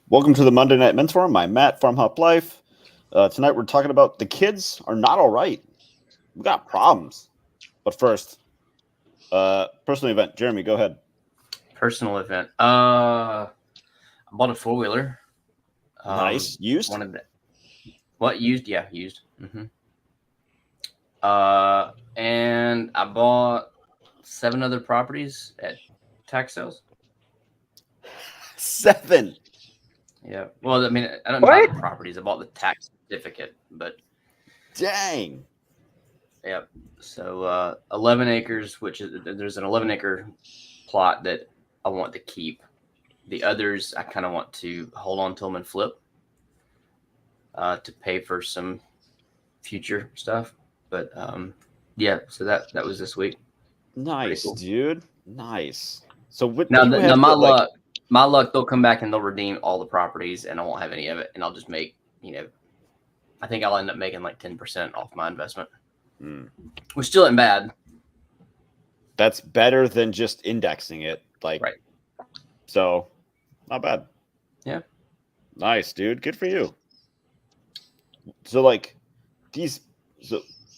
Welcome to the Monday Night Men's Forum. I'm Matt, FarmHopLife. Tonight we're talking about the kids are not all right. We got problems. But first, personal event. Jeremy, go ahead. Personal event. I bought a 4-wheeler. Nice. Used? What? Used? Yeah, used. Mm-hmm. And I bought 7 other properties at tax sales. 7. Yeah. Well, I mean, I don't buy the properties. I bought the tax certificate, but dang. Yeah. So 11 acres, which is there's an 11-acre plot that I want to keep. The others I kind of want to hold on to them and flip to pay for some future stuff. But yeah, so that was this week. Nice, cool. Dude. Nice. So now my luck, they'll come back and they'll redeem all the properties, and I won't have any of it, and I'll just make, I think I'll end up making like 10% off my investment, which still ain't bad. That's better than just indexing it, right? So, not bad. Yeah. Nice, dude. Good for you. So,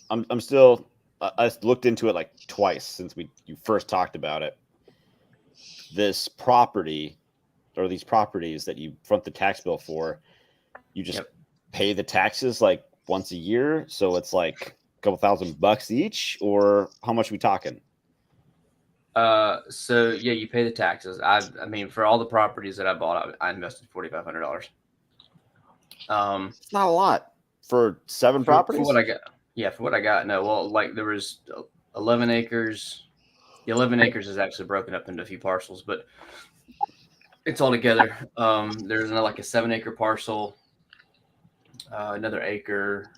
I'm still. I looked into it like twice since you first talked about it. This property, or these properties that you front the tax bill for, you just pay the taxes like once a year. So it's like a couple $1,000 each, or how much are we talking? So yeah, you pay the taxes. I mean, for all the properties that I bought, I invested $4,500. It's not a lot for 7 properties. For what I got. Yeah, for what I got. No, well, like there was 11 acres. The 11 acres is actually broken up into a few parcels, but it's all together. There's like a 7-acre parcel, another acre,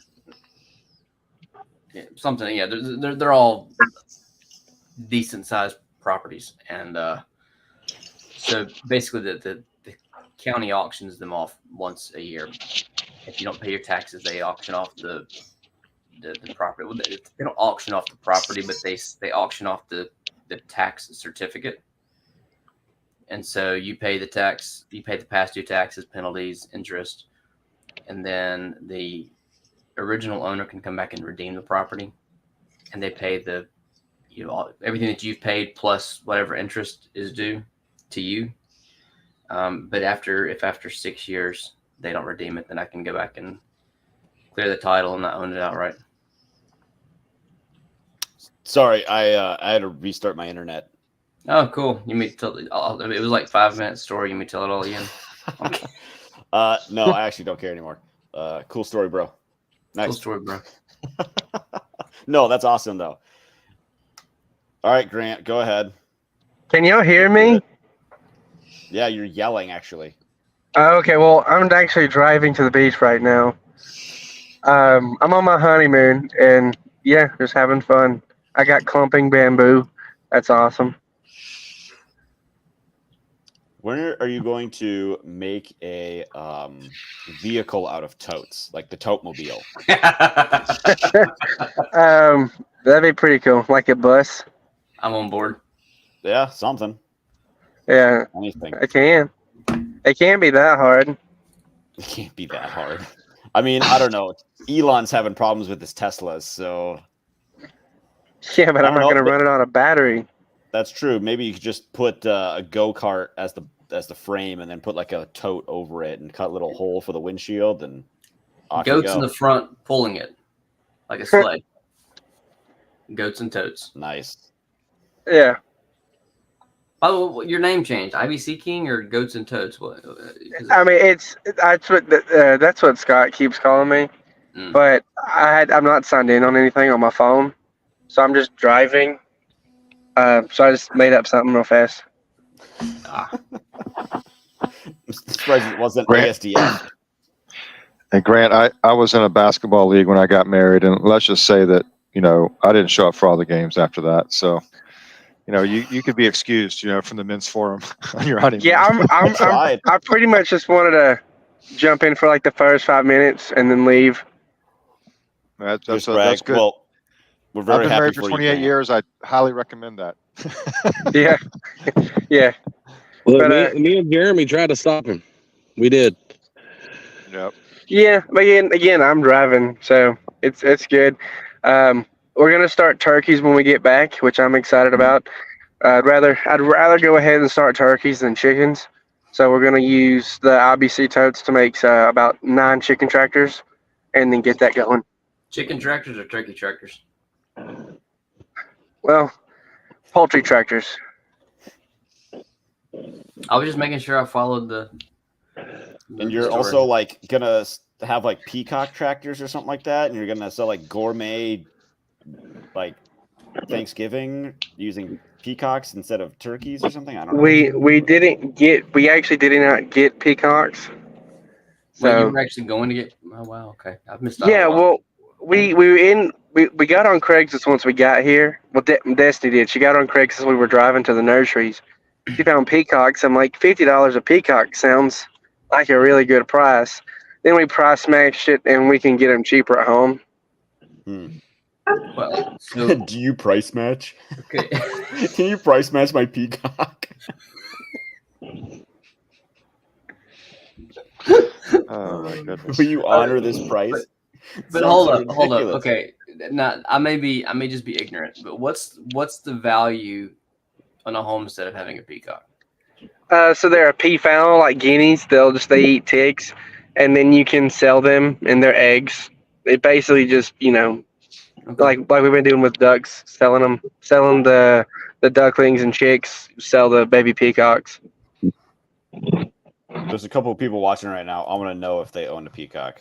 something. Yeah, they're all decent sized properties, and so basically the county auctions them off once a year. If you don't pay your taxes, they auction off the property. Well, they don't auction off the property, but they auction off the tax certificate. And so you pay the tax, you pay the past due taxes, penalties, interest, and then the original owner can come back and redeem the property, and they pay everything that you've paid plus whatever interest is due to you. But after 6 years they don't redeem it, then I can go back and clear the title and not own it outright. Sorry, I had to restart my internet. Oh, cool. You may tell it was like 5-minute story. You may tell it all again. Okay. No, I actually don't care anymore. Cool story, bro. Nice. Cool story, bro. No, that's awesome though. All right, Grant, go ahead. Can y'all hear me? Yeah, you're yelling actually. Okay, well, I'm actually driving to the beach right now. I'm on my honeymoon, and yeah, just having fun. I got clumping bamboo. That's awesome. When are you going to make a vehicle out of totes, like the tote mobile? That'd be pretty cool, like a bus. I'm on board. Yeah, something. Yeah, anything. It can. It can't be that hard. It can't be that hard. I mean, I don't know. Elon's having problems with his Teslas, so. Yeah, but I'm not going to run it on a battery. That's true. Maybe you could just put a go-kart as the frame, and then put like a tote over it, and cut a little hole for the windshield, and goats in the front pulling it like a sleigh. Goats and totes. Nice. Yeah. By the way, your name changed. IBC King or Goats and Totes? What? I mean, that's what Scott keeps calling me. But I'm not signed in on anything on my phone, so I'm just driving. So I just made up something real fast. I'm surprised it wasn't ASDF. And Grant, I was in a basketball league when I got married, and let's just say that I didn't show up for all the games after that. So, you could be excused, from the men's forum on your honeymoon. Yeah, I pretty much just wanted to jump in for like the first 5 minutes and then leave. That's good. Well, we're very I've been happy married for 28 years. I highly recommend that. Yeah. Well, me and Jeremy tried to stop him. We did. Yep. Yeah, but again, I'm driving, so it's good. We're gonna start turkeys when we get back, which I'm excited about. I'd rather go ahead and start turkeys than chickens. So we're gonna use the IBC totes to make about 9 chicken tractors, and then get that going. Chicken tractors or turkey tractors? Well, poultry tractors. I was just making sure I followed the And you're story. also like gonna have like peacock tractors or something like that, and you're gonna sell like gourmet, like Thanksgiving using peacocks instead of turkeys or something. I don't know. We actually did not get peacocks. Well, you So were actually going to get. Oh wow, okay, I've missed out. yeah, well, we were in. We got on Craigslist once we got here. Well, Destiny did. She got on Craigslist. We were driving to the nurseries. She found peacocks. I'm like, $50 a peacock sounds like a really good price. Then we price matched it, and we can get them cheaper at home. Well, so, Do you price match? okay. Can you price match my peacock? Oh my goodness. Will you honor this price? But hold up. Okay, now I may just be ignorant, but what's the value on a homestead of having a peacock? So they're a peafowl, like guineas. They eat ticks, and then you can sell them and their eggs. It basically just Okay. like we've been doing with ducks, selling the ducklings and chicks, sell the baby peacocks. There's a couple of people watching right now. I want to know if they own a peacock.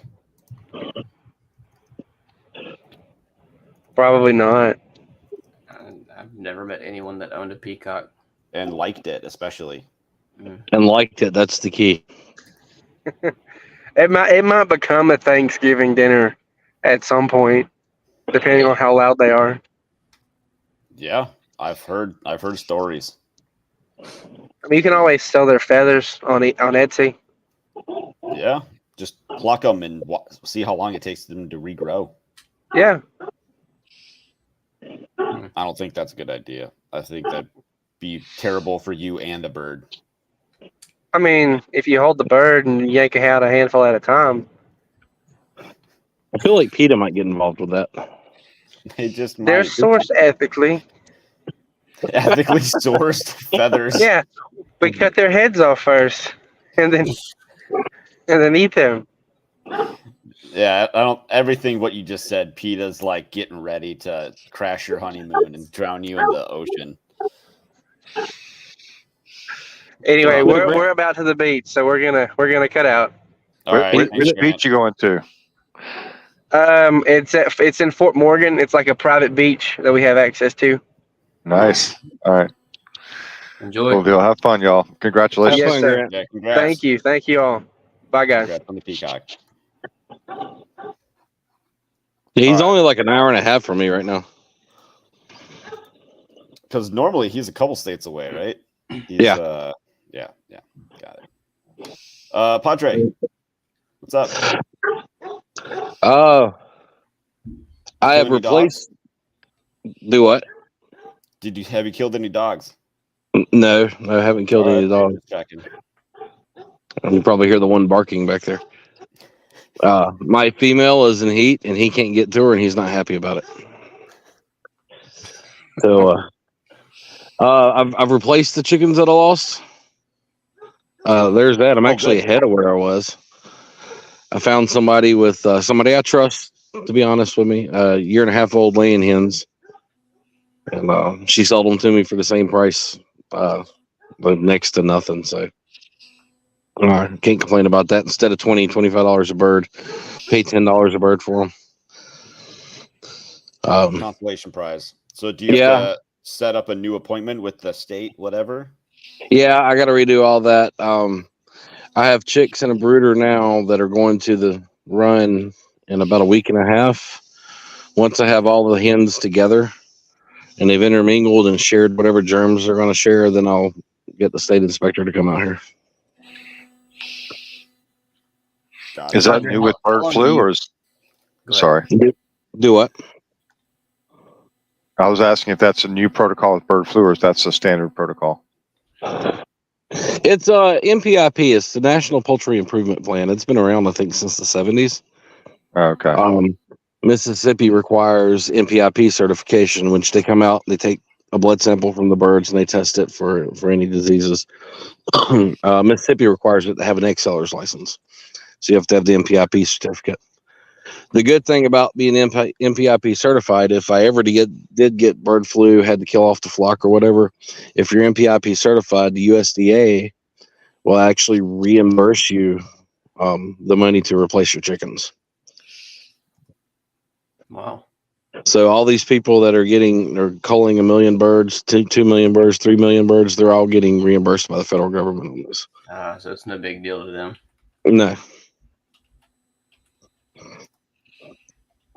Probably not. I've never met anyone that owned a peacock And liked it, especially. And liked it. That's the key. It might become a Thanksgiving dinner at some point, depending on how loud they are. Yeah, I've heard stories. I mean, you can always sell their feathers on Etsy. Yeah, just pluck them and see how long it takes them to regrow. Yeah. I don't think that's a good idea. I think that'd be terrible for you and the bird. I mean, if you hold the bird and yank out a handful at a time. I feel like PETA might get involved with that. They just might. They're sourced ethically. Ethically sourced feathers. Yeah, we cut their heads off first, and then eat them. Yeah, I don't. Everything what you just said, PETA's like getting ready to crash your honeymoon and drown you in the ocean. Anyway, we're about to the beach, so we're gonna cut out. All right. Which beach you going to? It's in Fort Morgan. It's like a private beach that we have access to. Nice. All right. Enjoy. Cool deal. Have fun, y'all. Congratulations. Yes, fun, sir. Grant. Yeah, congrats. Thank you all. Bye, guys. Congrats on the peacock. Yeah, he's All right. only like an hour and a half from me right now. Because normally he's a couple states away, right? Yeah. Yeah. Got it. Padre, what's up? I have any replaced. Do what? Have you killed any dogs? No, I haven't killed any dogs. Just checking. You probably hear the one barking back there. My female is in heat, and he can't get to her, and he's not happy about it. So, I've replaced the chickens that I lost. There's that. I'm actually ahead of where I was. I found somebody with somebody I trust, to be honest with me. 1.5-year-old laying hens, and she sold them to me for the same price, but next to nothing. So. Can't complain about that. Instead of $25 a bird, pay $10 a bird for them. Consolation prize. So do you have to set up a new appointment with the state, whatever? Yeah, I got to redo all that. I have chicks and a brooder now that are going to the run in about a week and a half. Once I have all the hens together and they've intermingled and shared whatever germs they're going to share, then I'll get the state inspector to come out here. Is that new with bird flu or is? Sorry. Do what? I was asking if that's a new protocol with bird flu or if that's a standard protocol. It's MPIP. It's the National Poultry Improvement Plan. It's been around, I think, since the 70s. Okay. Mississippi requires MPIP certification, which they come out, they take a blood sample from the birds and they test it for any diseases. Mississippi requires it to have an egg seller's license. So you have to have the MPIP certificate. The good thing about being MPIP certified, if I ever did get bird flu, had to kill off the flock or whatever, if you're MPIP certified, the USDA will actually reimburse you the money to replace your chickens. Wow. So all these people that are culling 1 million birds, 2 million birds, 3 million birds, they're all getting reimbursed by the federal government on this. So it's no big deal to them. No.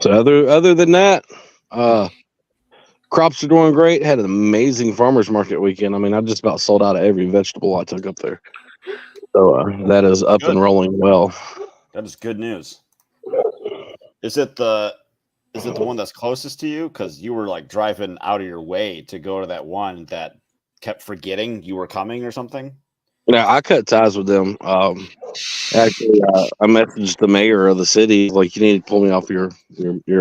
So other than that, crops are doing great. Had an amazing farmers market weekend. I mean, I just about sold out of every vegetable I took up there. So that is up and rolling well. That is good news. Is it the one that's closest to you? Because you were like driving out of your way to go to that one that kept forgetting you were coming or something. Yeah, I cut ties with them. Actually, I messaged the mayor of the city, like, you need to pull me off your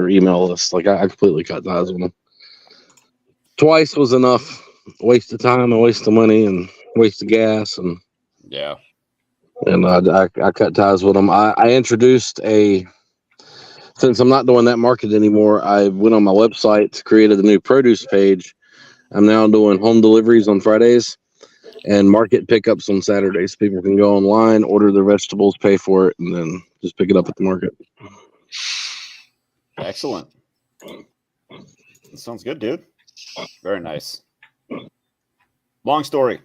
email list. Like, I completely cut ties with them. Twice was enough. Waste of time and waste of money and waste of gas. And yeah. And I cut ties with them. I introduced since I'm not doing that market anymore, I went on my website, created a new produce page. I'm now doing home deliveries on Fridays and market pickups on Saturdays. People can go online, order their vegetables, pay for it, and then just pick it up at the market. Excellent. That sounds good, dude. Very nice. Long story.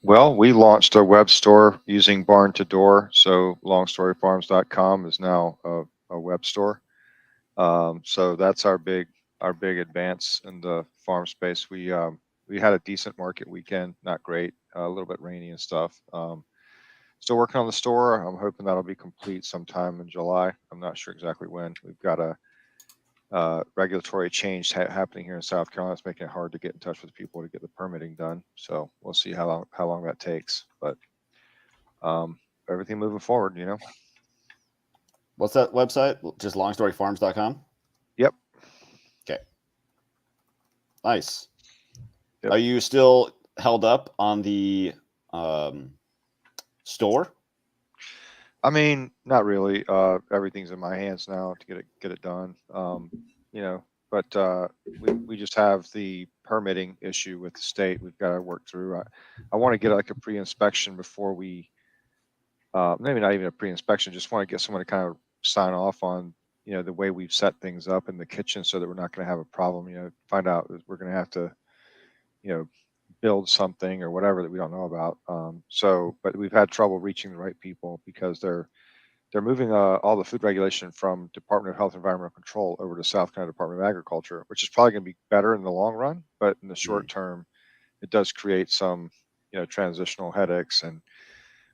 Well, we launched a web store using Barn to Door. So longstoryfarms.com is now a web store. So that's our big advance in the farm space. We had a decent market weekend, not great, a little bit rainy and stuff. Still working on the store. I'm hoping that'll be complete sometime in July. I'm not sure exactly when. We've got a regulatory change happening here in South Carolina. It's making it hard to get in touch with people to get the permitting done. So we'll see how long that takes. But everything moving forward, you know. What's that website? Just longstoryfarms.com? Yep. Okay. Nice. Yep. Are you still held up on the store? I mean, not really. Everything's in my hands now to get it done. You know, but we just have the permitting issue with the state. We've got to work through. I want to get like a pre-inspection before we. Maybe not even a pre-inspection. Just want to get someone to kind of sign off on, you know, the way we've set things up in the kitchen, so that we're not going to have a problem. You know, find out that we're going to have to, you know, build something or whatever that we don't know about. But we've had trouble reaching the right people because they're moving all the food regulation from Department of Health and Environmental Control over to South Carolina Department of Agriculture, which is probably going to be better in the long run, but in the short term, it does create some, you know, transitional headaches. And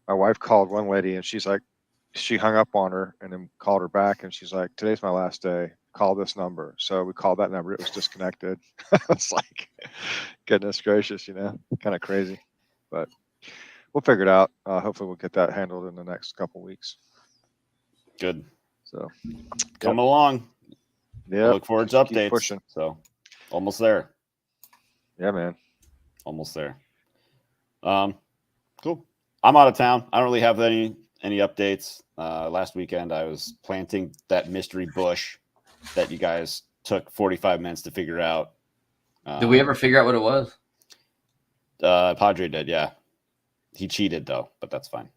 my wife called one lady and she's like, she hung up on her and then called her back and she's like, today's my last day. Call this number. So we called that number. It was disconnected. It's like, goodness gracious, you know, kind of crazy, but we'll figure it out. Hopefully we'll get that handled in the next couple weeks. Good. So coming along. Yeah. Look forward to Keep updates. pushing. So almost there. Yeah, man. Almost there. Cool. I'm out of town. I don't really have any updates. Last weekend I was planting that mystery bush that you guys took 45 minutes to figure out. Did we ever figure out what it was? Padre did, yeah. He cheated though, but that's fine.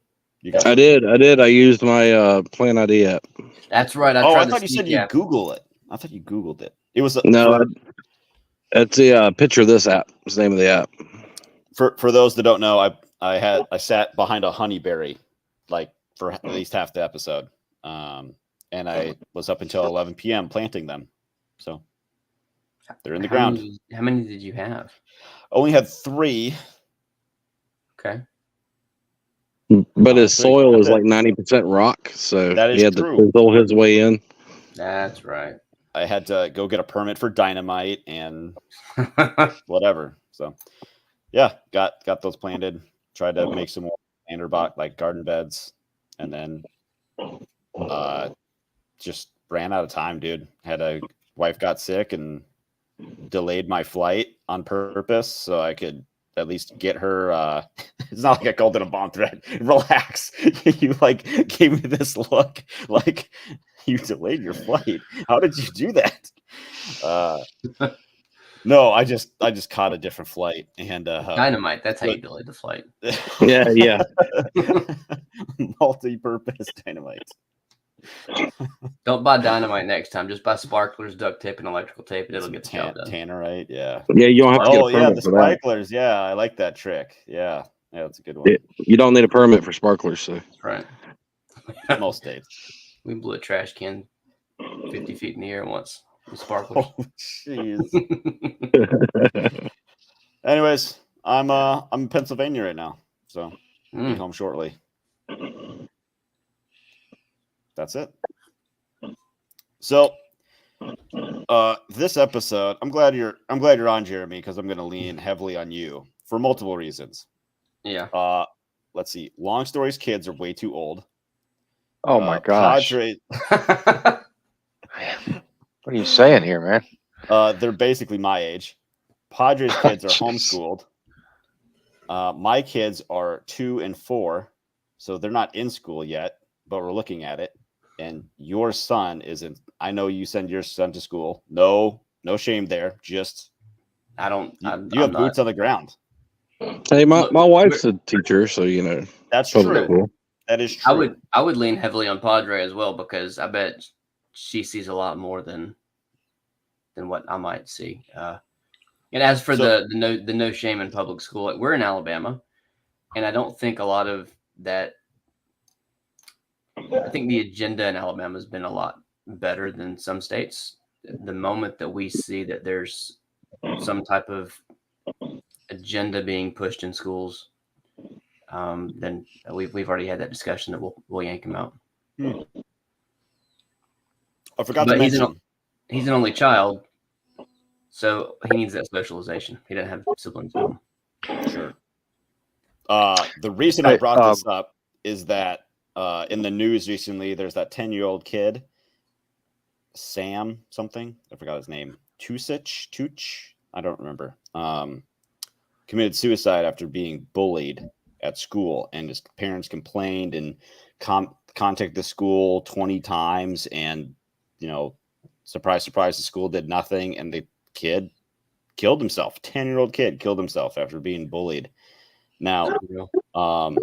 You guys I did. I used my Plant ID app. That's right. I thought you said you Google it. I thought you Googled it. It was it's the picture of this app. It's the name of the app. For those that don't know, I sat behind a honeyberry like for at least half the episode. And I was up until 11 p.m. planting them. So they're in the ground. How many did you have? Only had 3. Okay. But his soil is like 90% rock. So that is he had true. to fizzle his way in. That's right. I had to go get a permit for dynamite and whatever. So yeah, got those planted. Tried to make some more Vanderbilt like garden beds, and then just ran out of time, dude. Had a wife got sick and delayed my flight on purpose so I could at least get her. It's not like I called it a bomb threat. Relax. You like gave me this look like you delayed your flight. How did you do that? No, I just caught a different flight and Dynamite. That's how you delay the flight. Yeah. Multi-purpose dynamite. Don't buy dynamite next time. Just buy sparklers, duct tape, and electrical tape, and it'll get the job done. Tannerite, yeah. Yeah, you don't have to get a Oh yeah, permit the for that. sprinklers. Yeah, I like that trick. Yeah, that's a good one. You don't need a permit for sparklers, so. That's right. Most states. We blew a trash can 50 feet in the air once with sparklers. Oh jeez. Anyways, I'm in Pennsylvania right now, so be home shortly. That's it. So, this episode, I'm glad you're on, Jeremy, because I'm going to lean heavily on you for multiple reasons. Yeah. Let's see. Long Story's kids are way too old. Oh my gosh. Padre, What are you saying here, man? they're basically my age. Padres kids are homeschooled. My kids are 2 and 4, so they're not in school yet, but we're looking at it. And your son isn't. I know you send your son to school. No shame there. Just I don't. You have boots on the ground. Hey, my wife's a teacher, so you know. That's Public true. school. That is true. I would lean heavily on Padre as well, because I bet she sees a lot more than what I might see. And as for the no shame in public school, like, we're in Alabama, and I don't think a lot of that. I think the agenda in Alabama has been a lot better than some states. The moment that we see that there's some type of agenda being pushed in schools, then we've already had that discussion that we'll yank him out. I forgot to mention. He's an only child, so he needs that socialization. He doesn't have siblings with him. Sure. The reason I brought this up is that in the news recently, there's that 10-year-old kid, Sam something. I forgot his name. Tooch. I don't remember. Committed suicide after being bullied at school, and his parents complained and contacted the school 20 times, and surprise, the school did nothing, and the kid killed himself. 10-year-old kid killed himself after being bullied. Now, a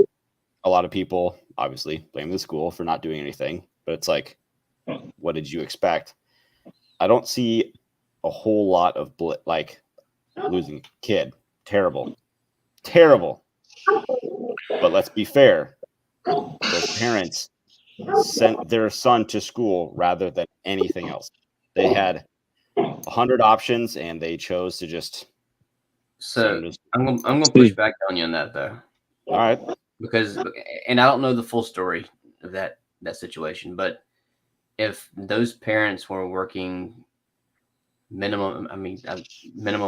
lot of people obviously blame the school for not doing anything, but it's like, what did you expect? I don't see a whole lot of like losing kid. Terrible. But let's be fair. Those parents sent their son to school rather than anything else. They had 100 options, and they chose to just. So I'm gonna push back on you on that, though. All right. Because, and I don't know the full story of that situation, but if those parents were working minimum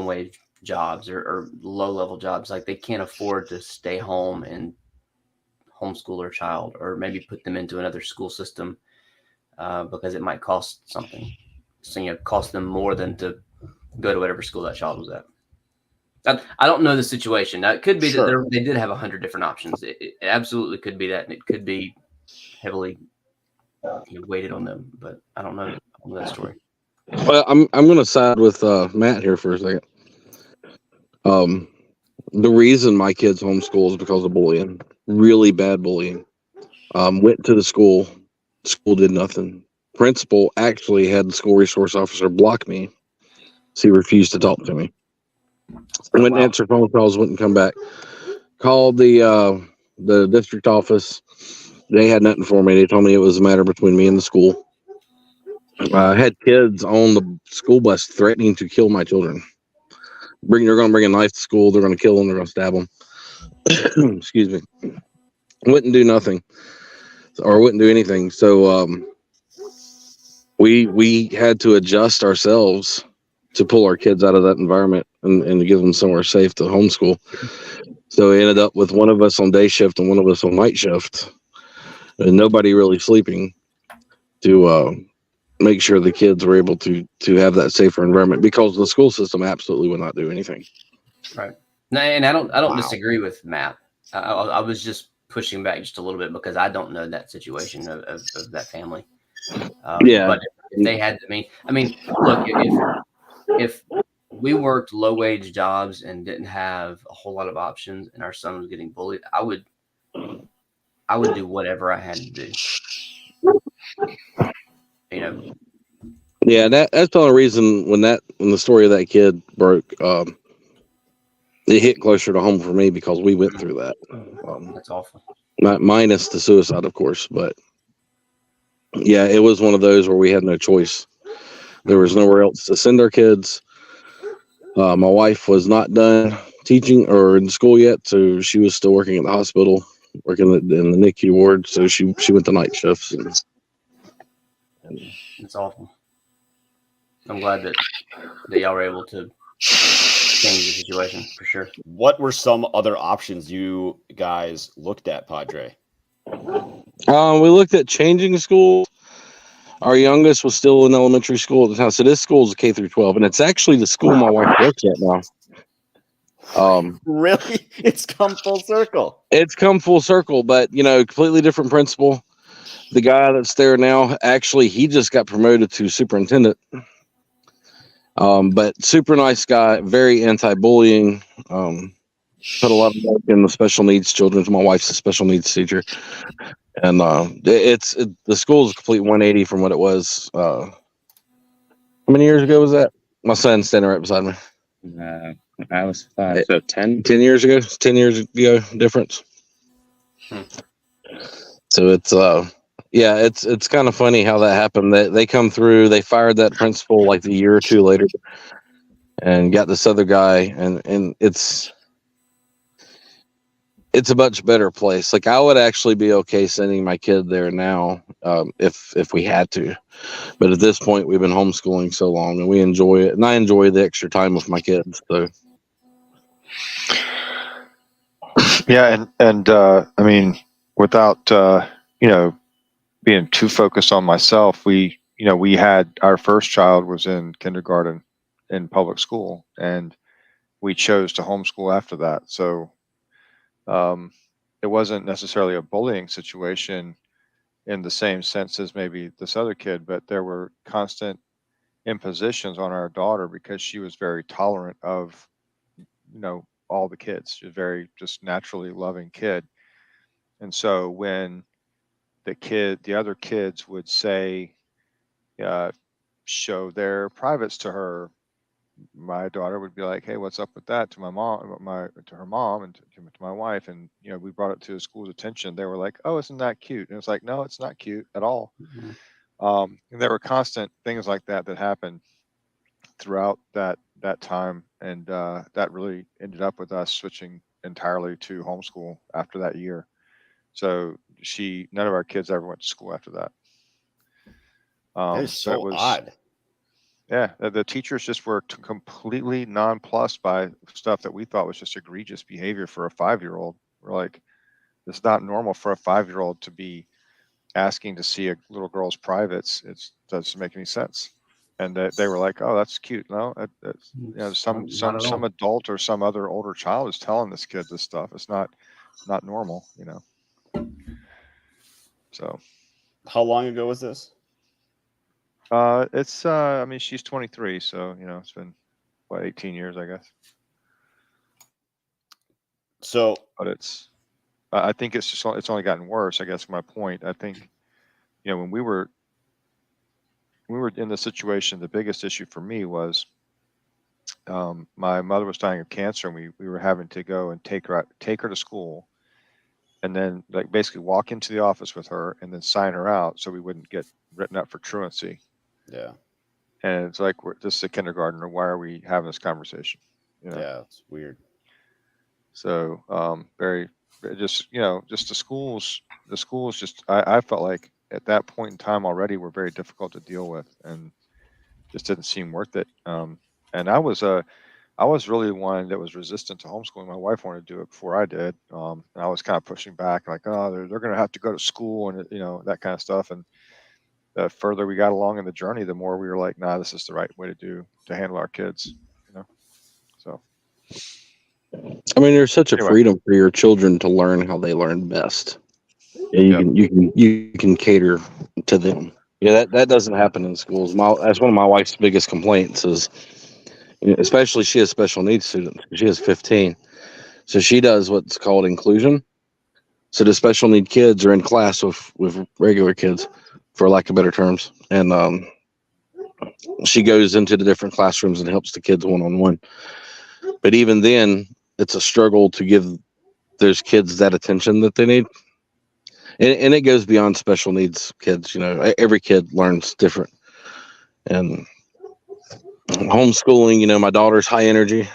wage jobs or low level jobs, like, they can't afford to stay home and homeschool their child, or maybe put them into another school system, because it might cost something. So, cost them more than to go to whatever school that child was at. I don't know the situation. Now, it could be that they did have 100 different options. It absolutely could be that, and it could be heavily weighted on them. But I don't know that story. Well, I'm going to side with Matt here for a second. The reason my kids homeschool is because of bullying, really bad bullying. Went to the school did nothing. Principal actually had the school resource officer block me, so he refused to talk to me. Wouldn't answer phone calls, wouldn't come back. Called the district office. They had nothing for me. They told me it was a matter between me and the school. Had kids on the school bus threatening to kill my children. They're going to bring a knife to school. They're going to kill them. They're going to stab them. Excuse me. Wouldn't do nothing, or wouldn't do anything. So we had to adjust ourselves to pull our kids out of that environment. and to give them somewhere safe to homeschool. So we ended up with one of us on day shift and one of us on night shift, and nobody really sleeping to make sure the kids were able to have that safer environment, because the school system absolutely would not do anything. Right. No, and I don't Wow. disagree with Matt. I was just pushing back just a little bit because I don't know that situation of that family. Yeah. But if they had, I mean, look, if we worked low wage jobs and didn't have a whole lot of options, and our son was getting bullied, I would do whatever I had to do. You know. Yeah, that's the only reason when the story of that kid broke, it hit closer to home for me, because we went through that. That's awful. Minus the suicide, of course, but yeah, it was one of those where we had no choice. There was nowhere else to send our kids. My wife was not done teaching or in school yet, so she was still working at the hospital, working in the NICU ward. So she went to night shifts. It's awful. I'm glad that y'all were able to change the situation for sure. What were some other options you guys looked at, Padre? We looked at changing schools. Our youngest was still in elementary school at the time, so this school is a K through 12, and it's actually the school my wife works at now. Really? It's come full circle. It's come full circle, but completely different principal. The guy that's there now, actually, he just got promoted to superintendent. But super nice guy, very anti-bullying. Put a lot of work in the special needs children. My wife's a special needs teacher, and the school is a complete 180 from what it was. How many years ago was that? My son's standing right beside me. I was 5, so 10. 10 years ago. 10 years ago difference. So it's it's kind of funny how that happened. They come through. They fired that principal like a year or two later, and got this other guy, and it's a much better place. Like, I would actually be okay sending my kid there now, if we had to. But at this point, we've been homeschooling so long, and we enjoy it, and I enjoy the extra time with my kids. So, Yeah, and I mean, without being too focused on myself, we had our first child was in kindergarten in public school, and we chose to homeschool after that. So it wasn't necessarily a bullying situation in the same sense as maybe this other kid, but there were constant impositions on our daughter because she was very tolerant of all the kids. She's a very just naturally loving kid. And so when the other kids would say, show their privates to her, my daughter would be like, "Hey, what's up with that?" to my mom, to her mom, and to my wife. And we brought it to the school's attention. They were like, "Oh, isn't that cute?" And it was like, "No, it's not cute at all." And there were constant things like that happened throughout that time, and that really ended up with us switching entirely to homeschool after that year. So none of our kids ever went to school after that. That is so odd. Yeah, the teachers just were completely nonplussed by stuff that we thought was just egregious behavior for a 5-year-old. We're like, it's not normal for a 5-year-old to be asking to see a little girl's privates. It doesn't make any sense. And they were like, "Oh, that's cute." No, some adult or some other older child is telling this kid this stuff. It's not normal, So, how long ago was this? It's I mean, she's 23, so it's been 18 years, I guess. So, but I think it's only gotten worse. I guess my point. I think, when we were in the situation, the biggest issue for me was, my mother was dying of cancer, and we were having to go and take her to school, and then like basically walk into the office with her and then sign her out so we wouldn't get written up for truancy. Yeah. And it's like, this is a kindergartner. Why are we having this conversation? Yeah, it's weird. So just the schools just, I felt like at that point in time already were very difficult to deal with, and just didn't seem worth it. And I was I was really one that was resistant to homeschooling. My wife wanted to do it before I did. And I was kind of pushing back, like, oh, they're going to have to go to school and, that kind of stuff. And the further we got along in the journey, the more we were like, nah, this is the right way to handle our kids, So, I mean, there's such a anyway. freedom for your children to learn how they learn best. And you can cater to them. Yeah, that doesn't happen in schools. That's one of my wife's biggest complaints is, especially she has special needs students. She has 15, so she does what's called inclusion. So the special need kids are in class with regular kids, for lack of better terms, and she goes into the different classrooms and helps the kids one-on-one. But even then, it's a struggle to give those kids that attention that they need. And it goes beyond special needs kids. Every kid learns different. And homeschooling, my daughter's high energy.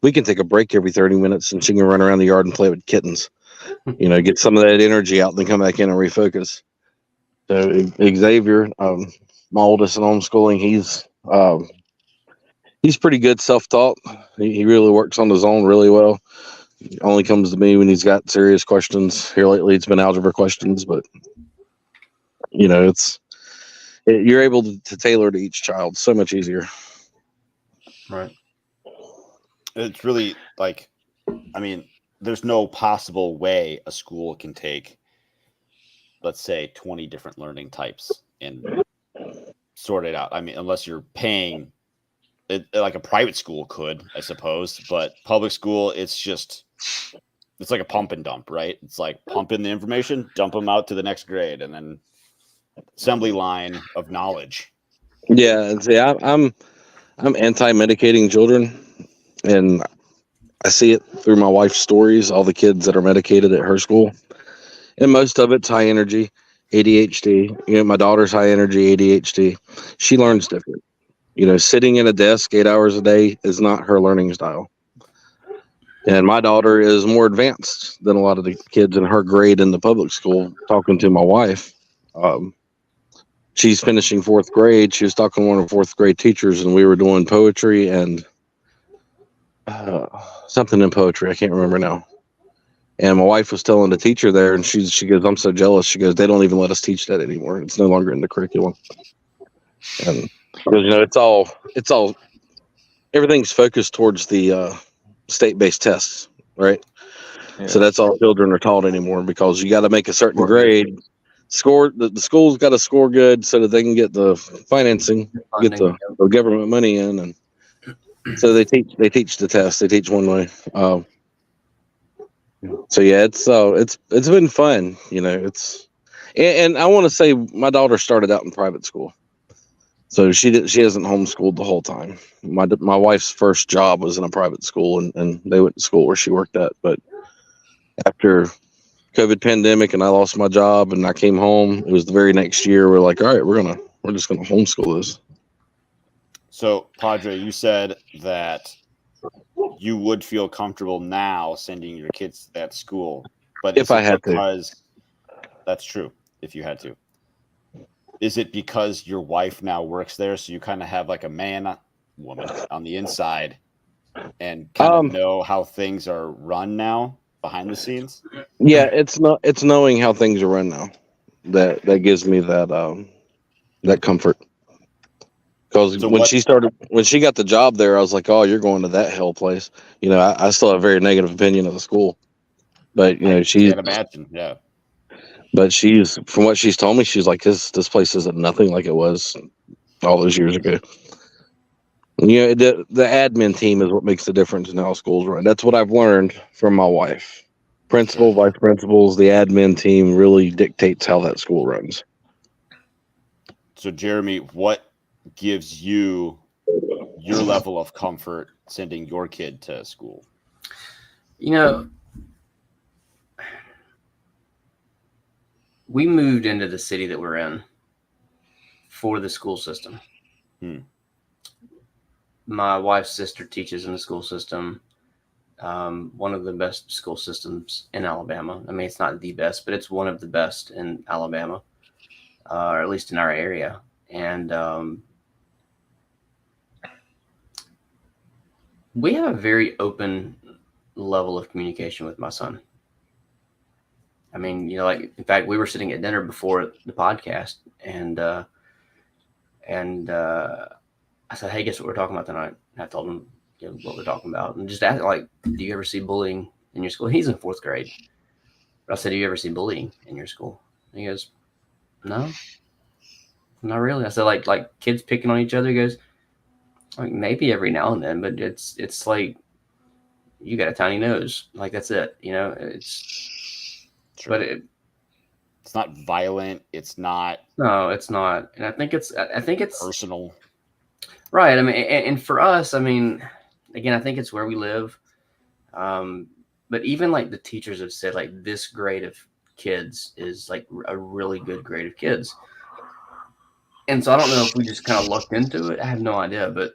We can take a break every 30 minutes and she can run around the yard and play with kittens. Get some of that energy out and then come back in and refocus. So Xavier, my oldest in homeschooling, he's pretty good self-taught. He really works on his own really well. He only comes to me when he's got serious questions. Here lately, it's been algebra questions, but you're able to tailor to each child so much easier. Right. It's really there's no possible way a school can take, let's say, 20 different learning types and sort it out. Unless you're paying it, like a private school could, I suppose, but public school, it's like a pump and dump, right? It's like pump in the information, dump them out to the next grade, and then assembly line of knowledge. Yeah, see, I'm anti-medicating children, and I see it through my wife's stories. All the kids that are medicated at her school, and most of it's high energy, ADHD. My daughter's high energy, ADHD. She learns different. Sitting in a desk 8 hours a day is not her learning style. And my daughter is more advanced than a lot of the kids in her grade in the public school. Talking to my wife, she's finishing fourth grade. She was talking to one of her fourth grade teachers, and we were doing poetry and something in poetry. I can't remember now. And my wife was telling the teacher there, and she goes, "I'm so jealous." She goes, "They don't even let us teach that anymore. It's no longer in the curriculum." And it's all everything's focused towards the state-based tests, right? Yeah. So that's all children are taught anymore, because you got to make a certain grade. The school's got to score good so that they can get the financing, get the government money in, and so they teach the test. They teach one way. So yeah, it's been fun. And I want to say my daughter started out in private school, so she hasn't homeschooled the whole time. My wife's first job was in a private school, and they went to school where she worked at. But after COVID pandemic and I lost my job and I came home, it was the very next year. We're like, all right, we're just gonna homeschool this. So Padre, you said that you would feel comfortable now sending your kids to that school, but if I had to, that's true. If you had to, is it because your wife now works there, so you kind of have like a woman on the inside and kind of know how things are run now behind the scenes? Yeah, it's knowing how things are run now that gives me that comfort. Because when she got the job there, I was like, "Oh, you're going to that hell place." I still have a very negative opinion of the school, but she can't imagine, yeah. But from what she's told me, she's like, "This place isn't nothing like it was all those years ago." The admin team is what makes the difference in how schools run. That's what I've learned from my wife. Principal, vice principals, the admin team really dictates how that school runs. So, Jeremy, what gives you your level of comfort sending your kid to school? We moved into the city that we're in for the school system. My wife's sister teaches in the school system, one of the best school systems in Alabama. It's not the best, but it's one of the best in Alabama, or at least in our area. And We have a very open level of communication with my son. I mean, like, in fact, we were sitting at dinner before the podcast, and I said, "Hey, guess what we're talking about tonight?" And I told him, what we're talking about, and just asked, like, "Do you ever see bullying in your school?" He's in 4th grade. But I said, "Do you ever see bullying in your school?" And he goes, "No, not really." I said, "Like kids picking on each other?" He goes, "Like maybe every now and then, but it's like you got a tiny nose. Like that's it. It's Sure. but it's not violent. It's not. No, it's not. And I think it's personal. Right. I mean, and for us, I mean, again, I think it's where we live. But even like the teachers have said, like this grade of kids is like a really good grade of kids. And so I don't know if we just kind of lucked into it. I have no idea, but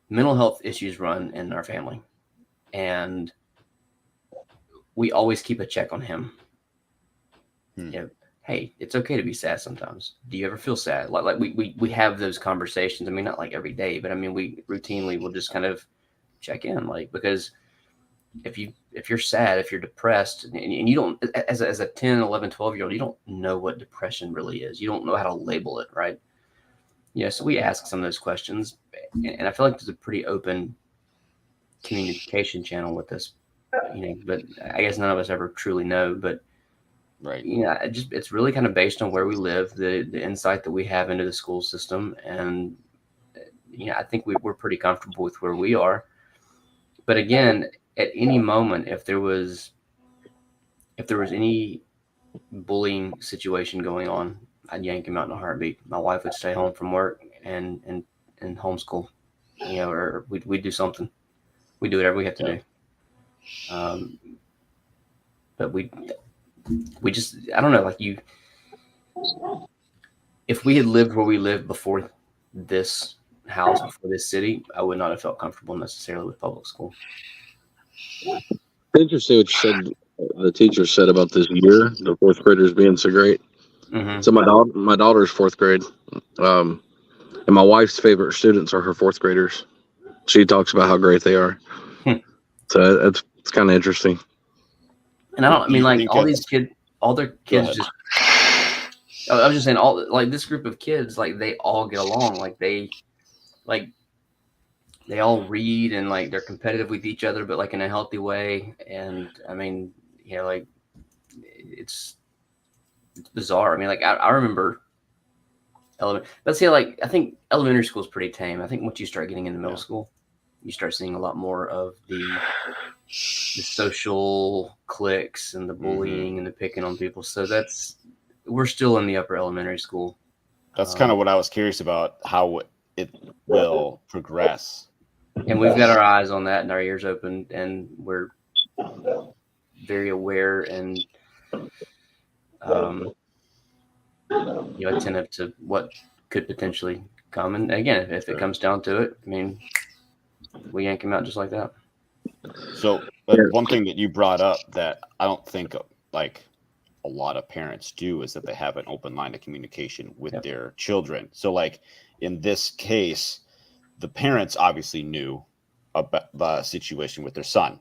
mental health issues run in our family, and we always keep a check on him. Hey, it's okay to be sad sometimes. Do you ever feel sad? Like we have those conversations. I mean, not like every day, but I mean, we routinely will just kind of check in, like, because if you're sad, if you're depressed, and you don't, as a 10, 11, 12-year-old, you don't know what depression really is. You don't know how to label it, right? Yeah, so we ask some of those questions, and I feel like there's a pretty open communication channel with this, but I guess none of us ever truly know. But right, it's really kind of based on where we live, the insight that we have into the school system, and I think we're pretty comfortable with where we are. But again, at any moment, if there was any bullying situation going on, I'd yank him out in a heartbeat. My wife would stay home from work and homeschool, or we'd do something. We do whatever we have to do. But we just, I don't know, like if we had lived where we lived before this house, before this city, I would not have felt comfortable necessarily with public school. Interesting what you said. The teacher said about this year, the 4th graders being so great. Mm-hmm. So my daughter's 4th grade, and my wife's favorite students are her 4th graders. She talks about how great they are. So it's kind of interesting. And I mean, like all these kids, all their kids just. I was just saying, all like this group of kids, like they all get along. Like they all read, and like they're competitive with each other, but like in a healthy way. And I mean, like it's bizarre. I mean, like I remember let's say, like, I think elementary school is pretty tame. I think once you start getting into middle school, you start seeing a lot more of the social cliques and the bullying and the picking on people. So we're still in the upper elementary school. That's kind of what I was curious about, how it will progress. And we've got our eyes on that and our ears open, and we're very aware and attentive to what could potentially come. And again, if it comes down to it, I mean, we yank him out just like that. So one thing that you brought up that I don't think like a lot of parents do is that they have an open line of communication with their children. So like in this case, the parents obviously knew about the situation with their son,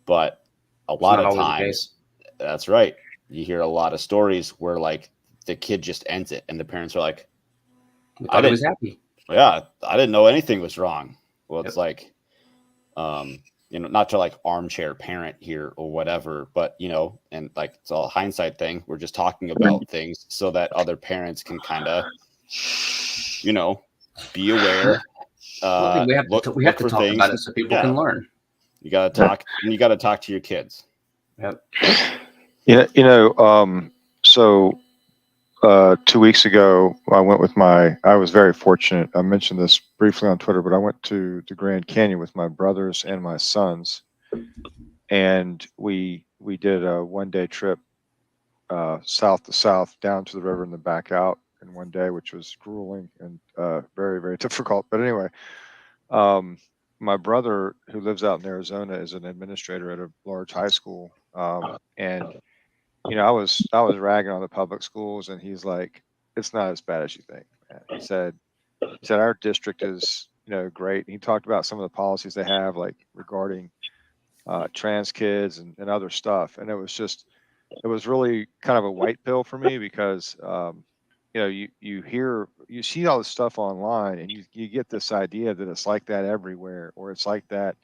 but a lot of times, that's right, you hear a lot of stories where like the kid just ends it and the parents are like, I was happy. Yeah, I didn't know anything was wrong. Well, it's like, not to like armchair parent here or whatever, but and like it's all a hindsight thing. We're just talking about things so that other parents can kind of, be aware. We have to talk about it so people can learn. You got to talk, and you got to talk to your kids. Yep. So 2 weeks ago, I was very fortunate. I mentioned this briefly on Twitter, but I went to the Grand Canyon with my brothers and my sons, and we did a 1-day trip, south to south, down to the river and then back out in 1 day, which was grueling and very, very difficult. But anyway, my brother, who lives out in Arizona, is an administrator at a large high school, and I was ragging on the public schools, and he's like, "It's not as bad as you think, man." He said, he said our district is, great. He talked about some of the policies they have, like regarding trans kids and other stuff. And it was really kind of a white pill for me because, you see all this stuff online and you get this idea that it's like that everywhere, or it's like that,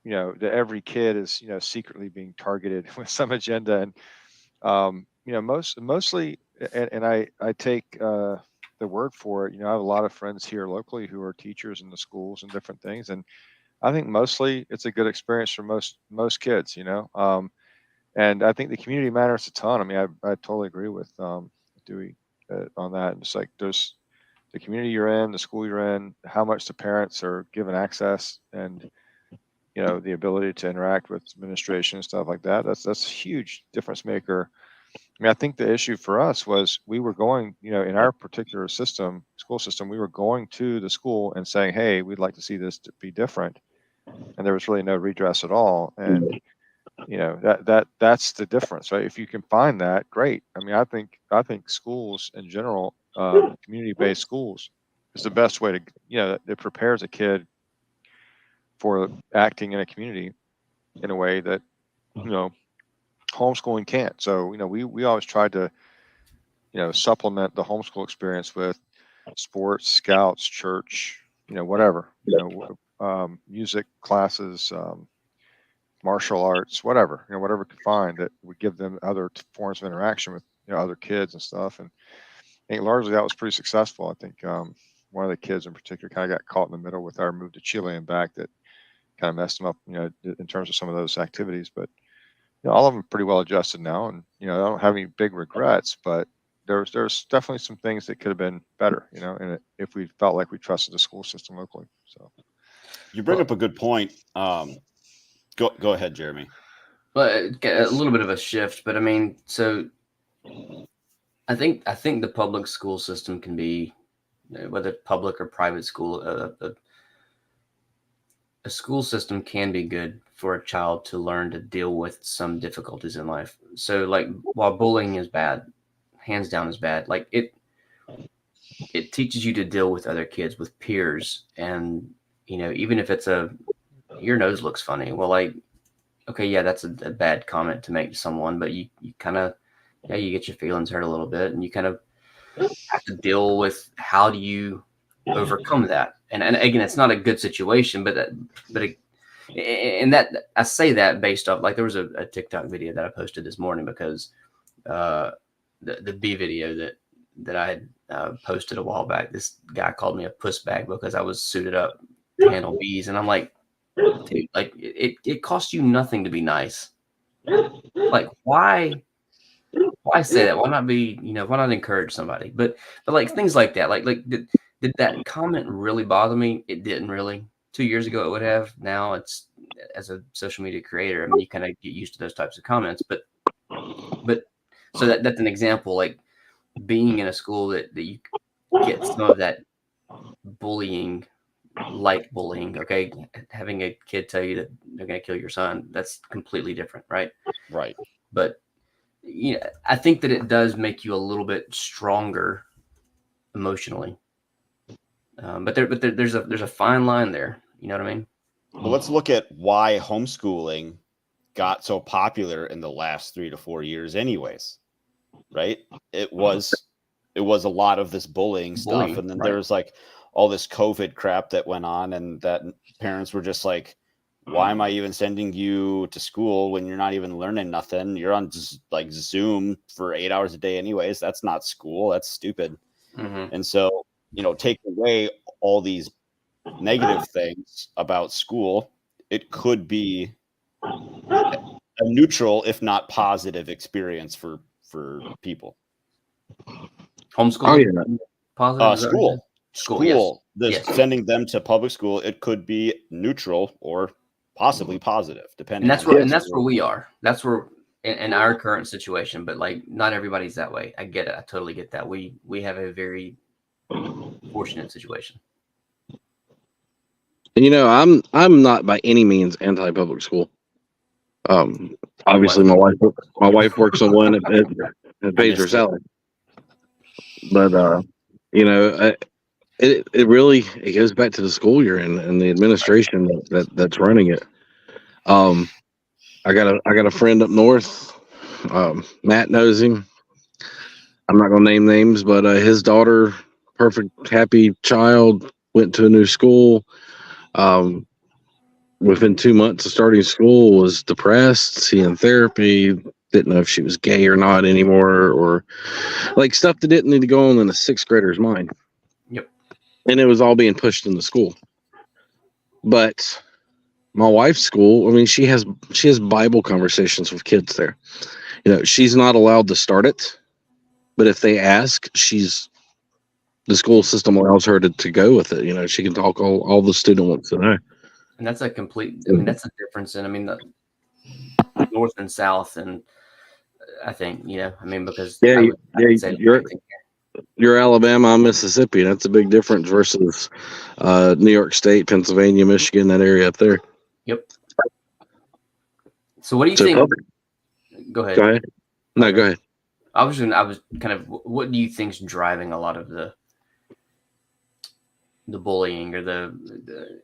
that every kid is, secretly being targeted with some agenda. And, mostly, and I take the word for it. I have a lot of friends here locally who are teachers in the schools and different things. And I think mostly it's a good experience for most kids, and I think the community matters a ton. I mean, I totally agree with Dewey on that. And it's like there's the community you're in, the school you're in, how much the parents are given access, and the ability to interact with administration and stuff like that. That's a huge difference maker. I mean, I think the issue for us was we were going, in our particular school system, we were going to the school and saying, hey, we'd like to see this to be different. And there was really no redress at all. And, that's the difference, right? If you can find that, great. I mean, I think schools in general, community-based schools is the best way to, it prepares a kid for acting in a community in a way that, homeschooling can't. So, we always tried to, supplement the homeschool experience with sports, scouts, church, whatever, music classes, martial arts, whatever, whatever could find that would give them other forms of interaction with, other kids and stuff. And I think largely that was pretty successful. I think one of the kids in particular kind of got caught in the middle with our move to Chile and back that kind of messed them up, in terms of some of those activities. But all of them are pretty well adjusted now, and I don't have any big regrets. But there's definitely some things that could have been better, and if we felt like we trusted the school system locally. So you bring up a good point. Go ahead, Jeremy. But a little bit of a shift, but I mean, so I think the public school system can be, whether public or private school, a school system can be good for a child to learn to deal with some difficulties in life. So like, while bullying is bad, hands down is bad, like it teaches you to deal with other kids, with peers. And, even if it's your nose looks funny, well, like, okay, yeah, that's a bad comment to make to someone, but you kind of, you get your feelings hurt a little bit, and you kind of have to deal with how do you overcome that. And again, it's not a good situation, but that I say that based off, like, there was a TikTok video that I posted this morning because the bee video that I had posted a while back, this guy called me a puss bag because I was suited up to handle bees, and I'm like, dude, like it costs you nothing to be nice. Like, why say that? Why not be, why not encourage somebody? But like things like that, like did that comment really bother me? It didn't really. 2 years ago it would have. Now it's, as a social media creator, I mean, you kind of get used to those types of comments. But so that's an example, like being in a school that you get some of that bullying, light bullying. Okay, having a kid tell you that they're going to kill your son, that's completely different, right? Right. But I think that it does make you a little bit stronger emotionally. But there's a fine line there. You know what I mean? Well, let's look at why homeschooling got so popular in the last 3 to 4 years anyways, right? It was a lot of this bullying stuff. And then there was like all this COVID crap that went on, and that parents were just like, why am I even sending you to school when you're not even learning nothing? You're on like Zoom for 8 hours a day anyways. That's not school. That's stupid. Mm-hmm. And so, take away all these negative things about school, it could be a neutral, if not positive, experience for people. Homeschooling, yeah. positive. School. Yes. Sending them to public school, it could be neutral or possibly positive, depending. And that's where we are. That's where in our current situation. But like, not everybody's that way. I get it. I totally get that. We have a very fortunate situation. And I'm not by any means anti-public school. Obviously my wife works on one that pays her salary. But It really it goes back to the school you're in and the administration that's running it. I got a friend up north. Matt knows him. I'm not going to name names, but his daughter, perfect, happy child, went to a new school. Within 2 months of starting school, was depressed, seeing therapy, didn't know if she was gay or not anymore, or like stuff that didn't need to go on in a sixth grader's mind. Yep. And it was all being pushed into school. But my wife's school, I mean, she has Bible conversations with kids there. She's not allowed to start it, but if they ask, the school system allows her to go with it. She can talk all the student wants to know. And that's a complete, that's a difference in, the north and south. And I think, because you're Alabama, I'm Mississippi. That's a big difference versus New York State, Pennsylvania, Michigan, that area up there. Yep. So what do you think? Go ahead. No, go ahead. I was kind of, what do you think's driving a lot of the bullying or the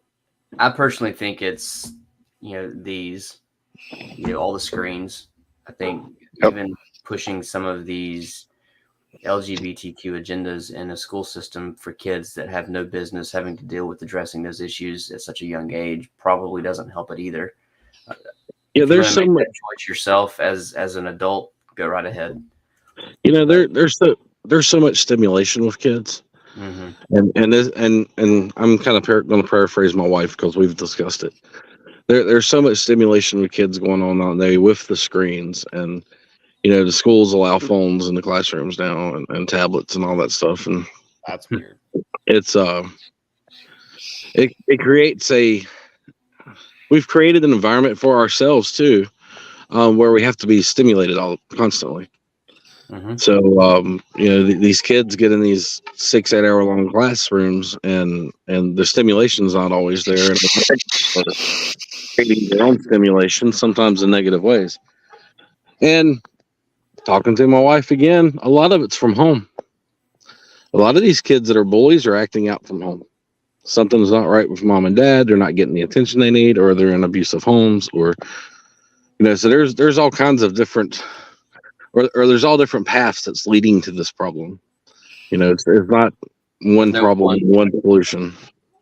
I personally think it's, these, all the screens. I think even pushing some of these LGBTQ agendas in a school system for kids that have no business having to deal with addressing those issues at such a young age probably doesn't help it either. There's so much choice yourself as an adult. Go right ahead. There's so much stimulation with kids. Mm-hmm. And I'm kind of going to paraphrase my wife because we've discussed it. There's so much stimulation with kids going on out there with the screens, and the schools allow phones in the classrooms now and tablets and all that stuff, and that's weird. It's it creates we've created an environment for ourselves too, where we have to be stimulated constantly. Mm-hmm. So, these kids get in these 6-8 hour long classrooms and the stimulation's not always there. And creating their own stimulation, sometimes in negative ways. And talking to my wife again, a lot of it's from home. A lot of these kids that are bullies are acting out from home. Something's not right with mom and dad. They're not getting the attention they need, or they're in abusive homes, or, so there's all kinds of different, or there's all different paths that's leading to this problem. It's not one problem, one solution.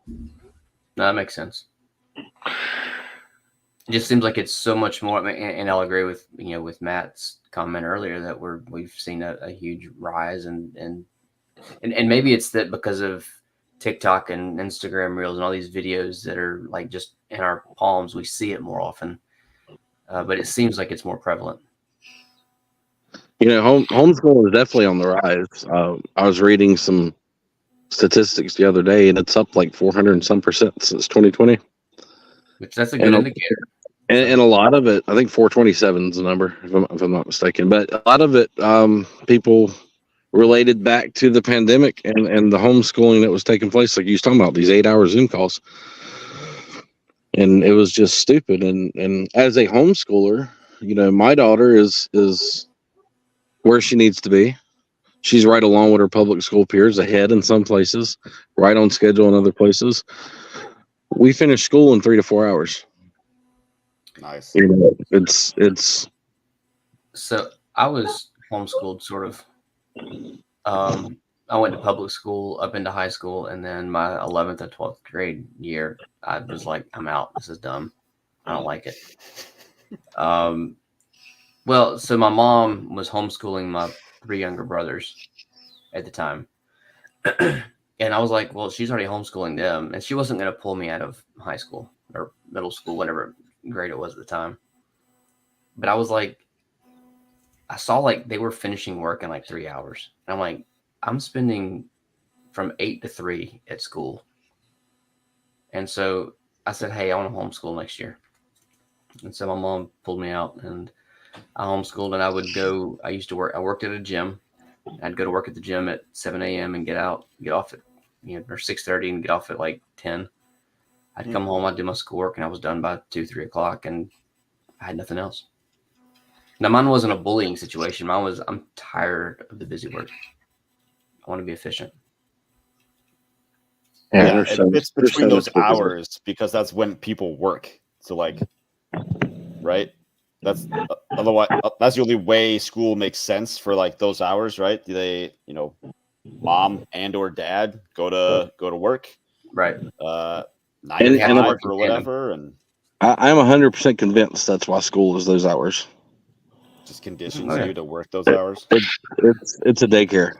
No, that makes sense. It just seems like it's so much more, and I'll agree with, with Matt's comment earlier that we've seen a huge rise and maybe it's that because of TikTok and Instagram Reels and all these videos that are like just in our palms, we see it more often. But it seems like it's more prevalent. Homeschooling is definitely on the rise. I was reading some statistics the other day, and it's up like 400 and some percent since 2020. Which that's a good indicator. And a lot of it, I think 427 is the number, if I'm not mistaken. But a lot of it, people related back to the pandemic and the homeschooling that was taking place, like you was talking about, these 8-hour Zoom calls. And it was just stupid. And as a homeschooler, my daughter is where she needs to be. She's right along with her public school peers, ahead in some places, right on schedule in other places. We finished school in 3 to 4 hours. Nice. It's. So I was homeschooled, sort of. I went to public school up into high school, and then my 11th and 12th grade year, I was like, I'm out. This is dumb. I don't like it. Well, so my mom was homeschooling my 3 younger brothers at the time. And I was like, well, she's already homeschooling them, and she wasn't going to pull me out of high school or middle school, whatever grade it was at the time. But I was like, I saw like they were finishing work in like 3 hours. And I'm like, I'm spending from 8 to 3 at school. And so I said, hey, I want to homeschool next year. And so my mom pulled me out, and I homeschooled, and I used to work, I worked at a gym. I'd go to work at the gym at 7 a.m. and get off at, or 6:30 and get off at like 10. I'd come home, I'd do my schoolwork, and I was done by 2-3 o'clock, and I had nothing else. Now, mine wasn't a bullying situation. Mine was, I'm tired of the busy work. I want to be efficient. Yeah, there's it fits between those because hours because that's when people work. So like, right? That's otherwise that's the only way school makes sense for like those hours, right? They, mom and or dad go to work, Right. 9 to And- and 5 work in or whatever, and I'm 100% convinced that's why school is those hours. just conditions Okay. you to work those hours. It's a daycare,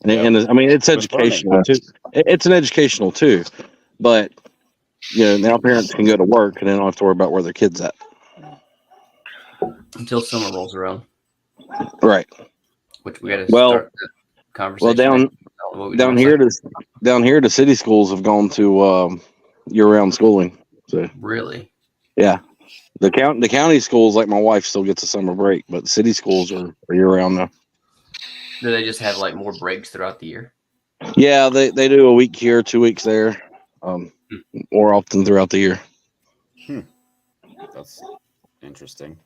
Yep. and I mean it's Good learning. educational too. It's an educational too, but now parents can go to work and they don't have to worry about where their kids at. Until summer rolls around, Right. which we got to Well- start the conversation. Well, next about what we down wanna here say. down here, the city schools have gone to year-round schooling. So Really? yeah, the county schools, like my wife, still gets a summer break, but city schools are year-round now. Do they just have like more breaks throughout the year? Yeah, they do a week here, 2 weeks there, more often throughout the year. That's interesting.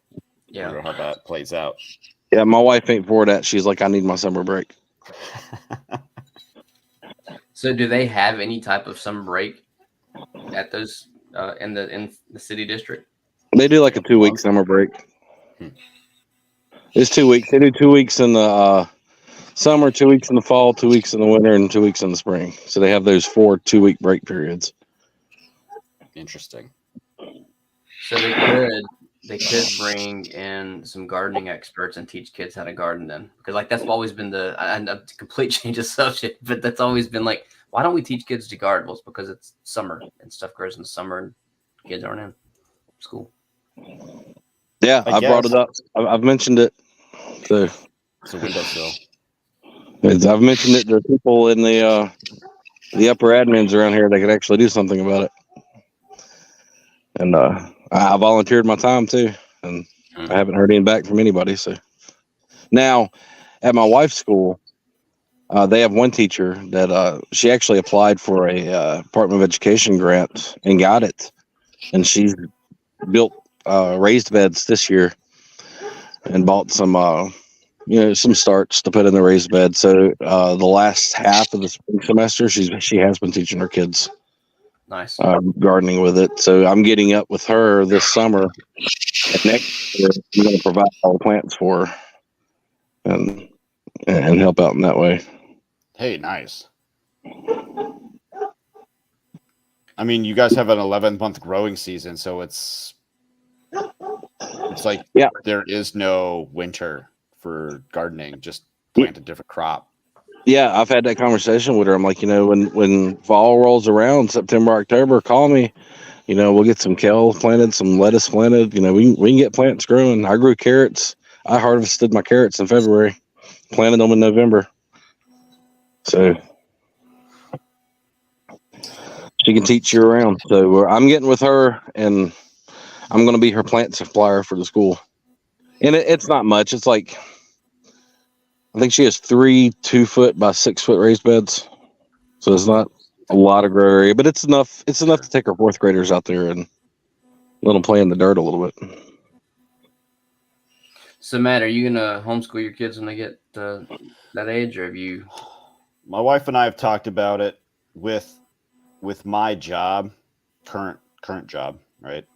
Yeah. Wonder how that plays out. Yeah, my wife ain't for that. She's like, I need my summer break. So do they have any type of summer break at those in the city district? They do like a 2-week summer break. It's 2 weeks. They do 2 weeks in the summer, 2 weeks in the fall, 2 weeks in the winter, and 2 weeks in the spring. So they have those 4 2-week break periods. Interesting. So they could bring in some gardening experts and teach kids how to garden then, because like that's always been a complete change of subject, but that's always been like, why don't we teach kids to garden? Well, it's because it's summer and stuff grows in the summer and kids aren't in school. Yeah, I I brought it up. I've mentioned it. So It's a windowsill. I've mentioned it to people in the upper admins around here that could actually do something about it. And I volunteered my time too, and I haven't heard anything back from anybody. So now, at my wife's school, they have one teacher that she actually applied for a Department of Education grant and got it, and she's built raised beds this year and bought some some starts to put in the raised bed. So the last half of the spring semester, she has been teaching her kids Nice. gardening with it. So I'm getting up with her this summer, and next year I'm going to provide all the plants for her and help out in that way. Hey, nice. I mean, you guys have an 11-month growing season, so it's like there is no winter for gardening. Just plant a different crop. Yeah, I've had that conversation with her. I'm like, when fall rolls around, September, October, call me. We'll get some kale planted, some lettuce planted. We can get plants growing. I grew carrots. I harvested my carrots in February, planted them in November. So she can teach year round. So I'm getting with her, and I'm going to be her plant supplier for the school. And it's not much. It's like, I think she has 3 2-foot by 6-foot raised beds. So it's not a lot of grow area, but it's enough. It's enough to take our 4th graders out there and let them play in the dirt a little bit. So Matt, are you gonna homeschool your kids when they get that age, or have you? My wife and I have talked about it with my job, current job, right?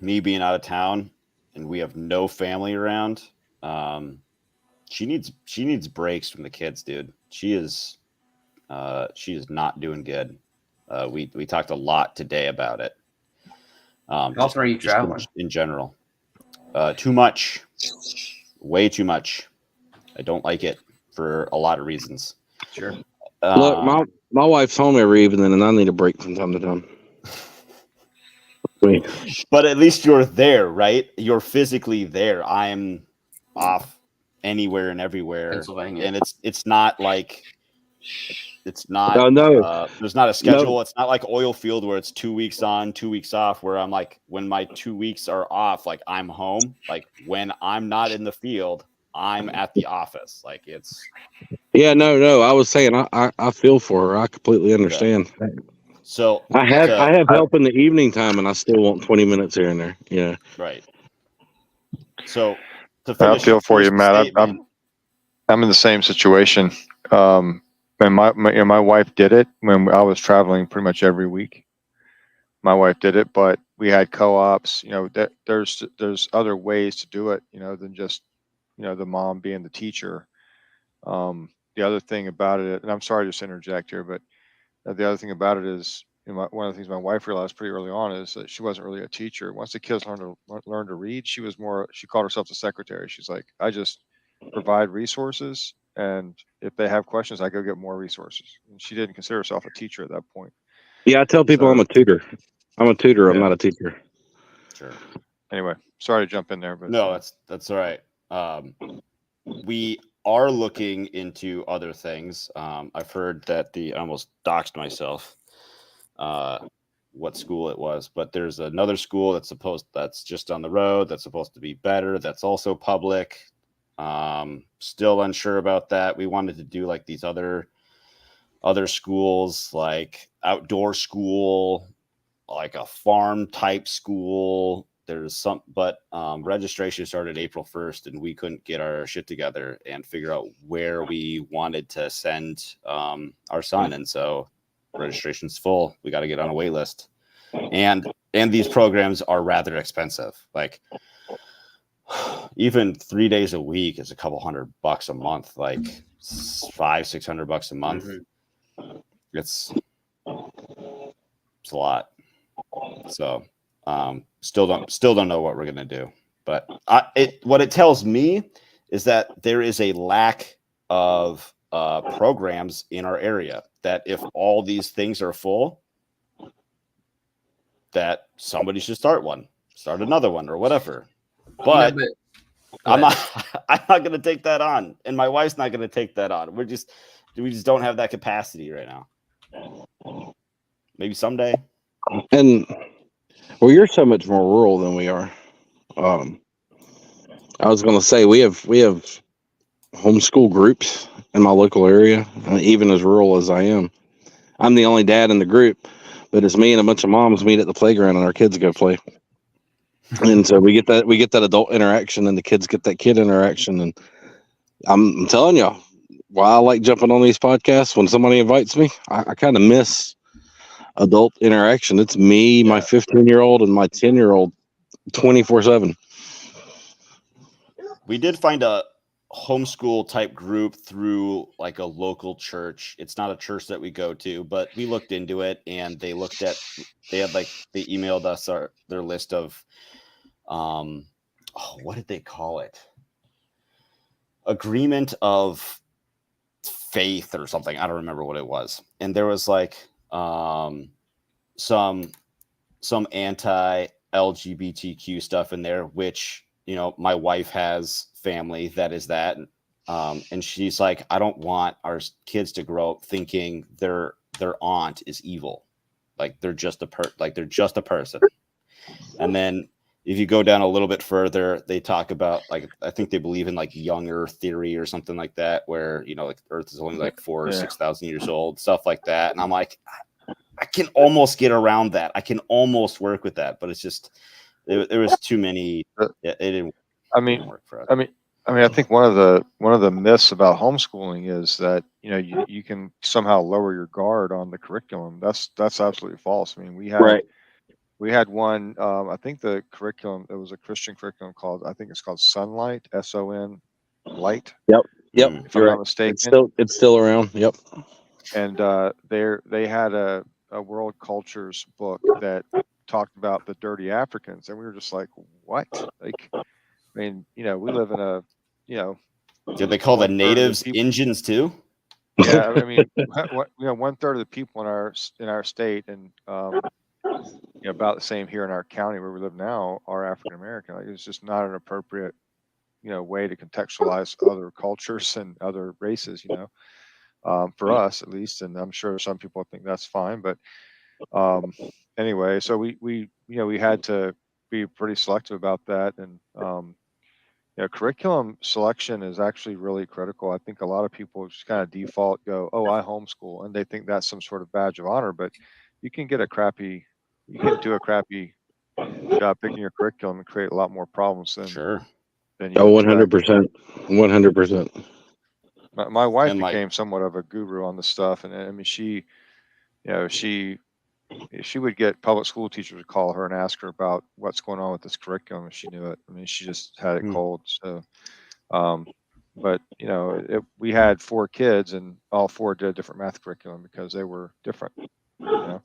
Me being out of town and we have no family around. She needs breaks from the kids, dude. She is not doing good. We talked a lot today about it. How often are you traveling? In general? Too much. Way too much. I don't like it for a lot of reasons. Sure. Look, my wife's home every evening, and I need a break from time to time. But at least you're there, right? You're physically there. I'm off anywhere and everywhere, Pennsylvania. and it's not like it's not. No. There's not a schedule. No. It's not like oil field where it's 2 weeks on, 2 weeks off. Where I'm like, when my 2 weeks are off, like I'm home. Like when I'm not in the field, I'm at the office. Like it's. Yeah, no. I was saying I feel for her. I completely understand. Yeah. So I have help in the evening time, and I still want 20 minutes here and there. Yeah. Right. So to I finish, feel for you, the Matt. statement- I'm in the same situation. And my wife did it when I was traveling pretty much every week. My wife did it, but we had co-ops. That there's other ways to do it. Than just the mom being the teacher. The other thing about it, and I'm sorry to just interject here, but the other thing about it is, one of the things my wife realized pretty early on is that she wasn't really a teacher. Once the kids learn to read, she called herself the secretary. She's like, I just provide resources, and if they have questions, I go get more resources. And she didn't consider herself a teacher at that point. Yeah, I tell people So- I'm a tutor. I'm a tutor. I'm Yeah. not a teacher. Sure. Anyway, sorry to jump in there, but No, that's all right. We are looking into other things. I've heard that I almost doxed myself. What school it was, but there's another school that's just on the road that's supposed to be better. That's also public. Still unsure about that. We wanted to do like these other schools, like outdoor school, like a farm type school. There's some, but registration started April 1st, and we couldn't get our shit together and figure out where we wanted to send our son. And so registration's full. We got to get on a wait list. And these programs are rather expensive. Like even 3 days a week is a couple $100 a month, like $500-600 a month. Mm-hmm. It's a lot. So still don't know what we're gonna do. But what it tells me is that there is a lack of programs in our area, that if all these things are full, that somebody should start another one or whatever. But I'm not going to take that on, and my wife's not going to take that on. We just don't have that capacity right now. Maybe someday. And well, you're so much more rural than we are. I was going to say we have homeschool groups in my local area, even as rural as I am. I'm the only dad in the group, but it's me and a bunch of moms meet at the playground, and our kids go play. And so we get that adult interaction, and the kids get that kid interaction. And I'm telling y'all, why I like jumping on these podcasts when somebody invites me, I kind of miss adult interaction. It's me, my 15-year-old, and my 10-year-old 24/7. We did find a homeschool type group through like a local church. It's not a church that we go to, but we looked into it, and they emailed us their list of what did they call it? Agreement of faith or something. I don't remember what it was. And there was like some anti-LGBTQ stuff in there, which, my wife has family that is that. And she's like, I don't want our kids to grow up thinking their aunt is evil. Like they're just a person. And then if you go down a little bit further, they talk about, like, I think they believe in like young Earth theory or something like that, where, like Earth is only like 4,000 or 6,000 years old, stuff like that. And I'm like, I can almost get around that. I can almost work with that, but it's just, there was too many. It didn't work for us. I think one of the myths about homeschooling is that you can somehow lower your guard on the curriculum. That's absolutely false. We had one. I think the curriculum, it was a Christian curriculum called Sunlight, SON Light. Yep. If I'm not mistaken. It's still around. Yep. And they had a world cultures book that talked about the dirty Africans, and we were just like, what? Like, we live in a, Did they call the natives Indians too? Yeah, 1/3 of the people in our state, and about the same here in our county where we live now, are African American. Like, it's just not an appropriate, way to contextualize other cultures and other races, for us at least. And I'm sure some people think that's fine, but anyway, so we had to be pretty selective about that. And curriculum selection is actually really critical. I think a lot of people just kind of default go, oh, I homeschool, and they think that's some sort of badge of honor. But you can do a crappy job picking your curriculum and create a lot more problems than Sure. than you 100%. 100%. My wife And, like- became somewhat of a guru on this stuff, and I mean, she would get public school teachers to call her and ask her about what's going on with this curriculum, and she knew it. I mean, she just had it Hmm. cold. So, but we had 4 kids, and all 4 did a different math curriculum because they were different. So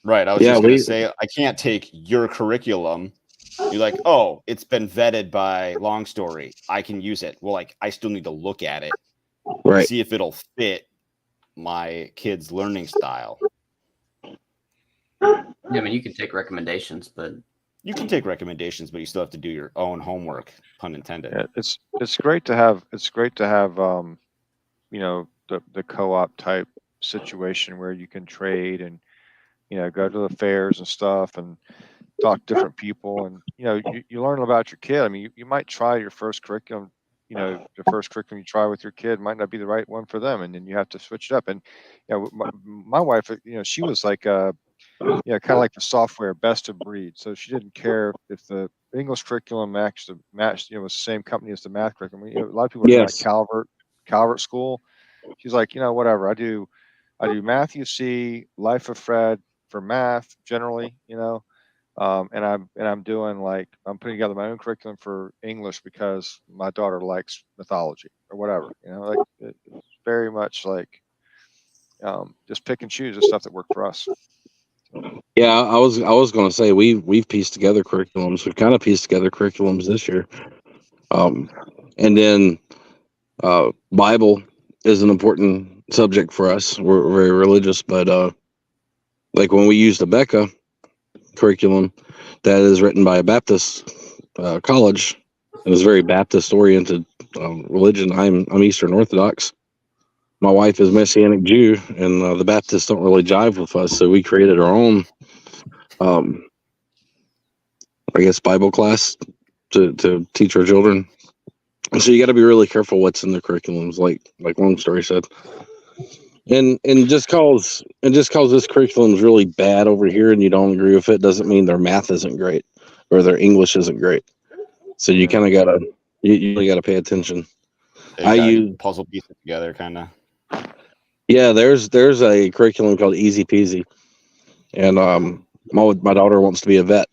Right. I was Yeah, just going we- to say, I can't take your curriculum. You're like, oh, it's been vetted by Long Story. I can use it. Well, like, I still need to look at it, right. see if it'll fit my kid's learning style. Yeah, I mean, you can take recommendations, but You can take recommendations, but you still have to do your own homework, pun intended. yeah, it's great to have the co-op type situation where you can trade and go to the fairs and stuff and talk to different people, and you learn about your kid. I mean, you might try your first curriculum, the first curriculum you try with your kid might not be the right one for them, and then you have to switch it up. And my wife, she was like kind of like the software best of breed, so she didn't care if the English curriculum matched was the same company as the math curriculum. A lot of people are Yes. like Calvert School. She's like, whatever, I do Matthew C, Life of Fred for math generally, and I'm doing I'm putting together my own curriculum for English because my daughter likes mythology or whatever, it's very much like just pick and choose the stuff that worked for us. Yeah, I was going to say we've pieced together curriculums. We've kind of pieced together curriculums this year, and then Bible is an important subject for us. We're very religious, but like when we use the Becca curriculum, that is written by a Baptist college, and is very Baptist oriented religion. I'm Eastern Orthodox. My wife is Messianic Jew, and the Baptists don't really jive with us, so we created our own, I guess, Bible class to teach our children. So you got to be really careful what's in the curriculums, like Long Story said. And just cause this curriculum is really bad over here, and you don't agree with it, doesn't mean their math isn't great or their English isn't great. So you kind of gotta you really gotta pay attention. I use puzzle pieces together, kind of. Yeah, there's a curriculum called Easy Peasy, and my daughter wants to be a vet.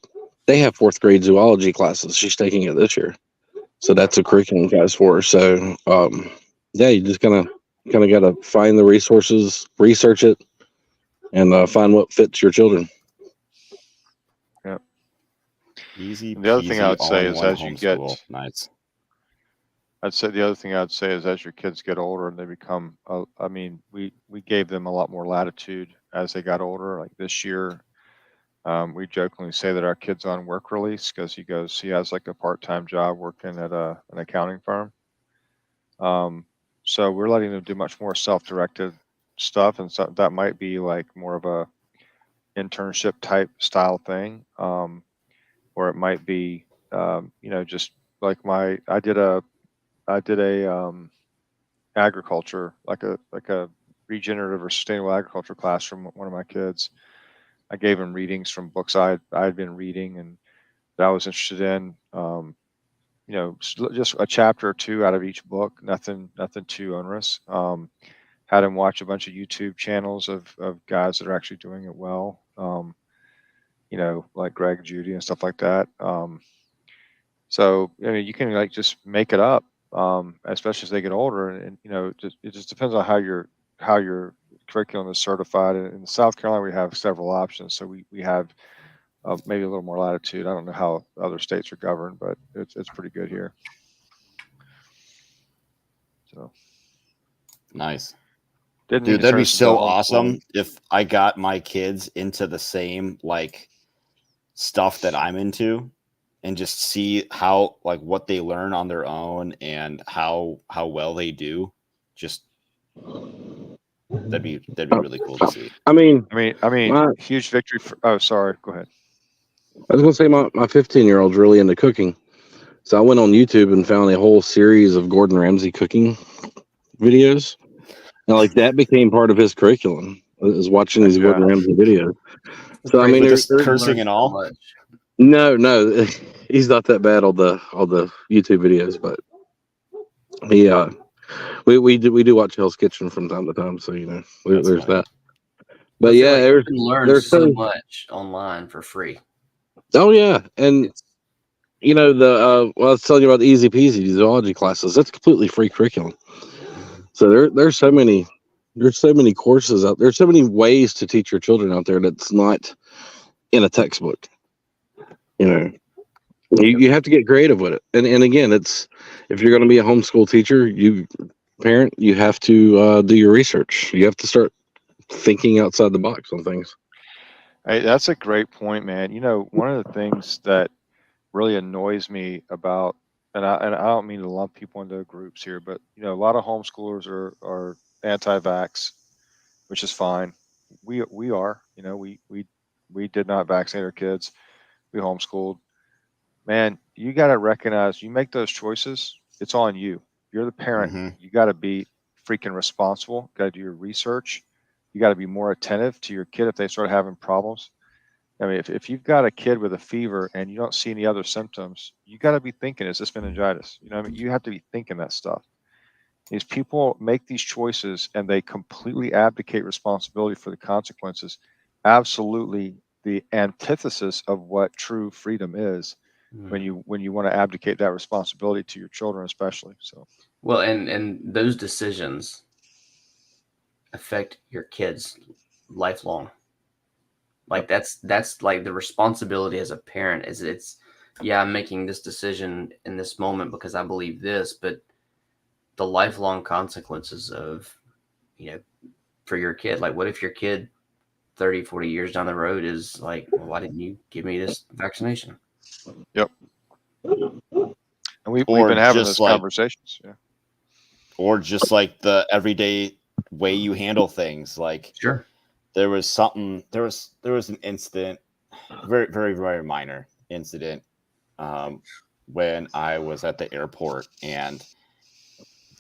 They have 4th grade zoology classes. She's taking it this year, so that's a curriculum class for her. So yeah, you just kind of got to find the resources, research it, and find what fits your children. Yeah. Easy. The other thing I would say is as you get nice. I'd say the other thing I'd say is as your kids get older and they become, we gave them a lot more latitude as they got older. Like this year, we jokingly say that our kid's on work release because he has like a part-time job working at an accounting firm. So we're letting them do much more self-directed stuff, and so that might be like more of a internship type style thing, or it might be, just like I did a agriculture, like a regenerative or sustainable agriculture class from one of my kids. I gave him readings from books I had been reading and that I was interested in. Just a chapter or 2 out of each book, nothing too onerous. Had him watch a bunch of YouTube channels of guys that are actually doing it well. Like Greg, Judy, and stuff like that. So you can like just make it up, especially as they get older, and it just depends on how your curriculum is certified. In South Carolina, we have several options, so we have maybe a little more latitude. I don't know how other states are governed, but it's pretty good here. So nice. Dude, that'd be so awesome if I got my kids into the same like stuff that I'm into, and just see how what they learn on their own and how well they do. Just that'd be really cool to see. I mean, huge victory for. Oh, sorry. Go ahead. I was gonna say my 15-year-old's really into cooking, so I went on YouTube and found a whole series of Gordon Ramsay cooking videos, and that became part of his curriculum. Is watching these Gordon Ramsay videos. So I mean, there's cursing and all. No, he's not that bad on the YouTube videos, but He we do watch Hell's Kitchen from time to time, so That's there's funny. that. But I feel yeah, like you can learn there's so much online for free. oh yeah, and It's, the well, I was telling you about the Easy Peasy zoology classes. That's completely free curriculum. So there's so many courses out there. There's so many ways to teach your children out there that's not in a textbook. You have to get creative with it. And again, it's if you're going to be a homeschool teacher, you have to do your research. You have to start thinking outside the box on things. Hey, that's a great point, man. One of the things that really annoys me about, and I don't mean to lump people into groups here, but a lot of homeschoolers are anti-vax, which is fine. We are, we did not vaccinate our kids. We homeschooled. Man, you got to recognize you make those choices. It's on you. You're the parent. Mhm. You got to be freaking responsible. Got to do your research. You got to be more attentive to your kid if they start having problems. I mean, if you've got a kid with a fever and you don't see any other symptoms, you got to be thinking, is this meningitis? I mean, you have to be thinking that stuff. These people make these choices and they completely abdicate responsibility for the consequences. Absolutely the antithesis of what true freedom is when you want to abdicate that responsibility to your children, especially. So well, and those decisions affect your kids lifelong. Like that's like the responsibility as a parent is I'm making this decision in this moment because I believe this, but the lifelong consequences of, for your kid, like what if your kid 30, 40 years down the road is like, well, why didn't you give me this vaccination? Yep. And we've Or been having just those like- conversations. Yeah. Or just like the everyday way you handle things. Like Sure. there was an incident, very, very, very minor incident, when I was at the airport, and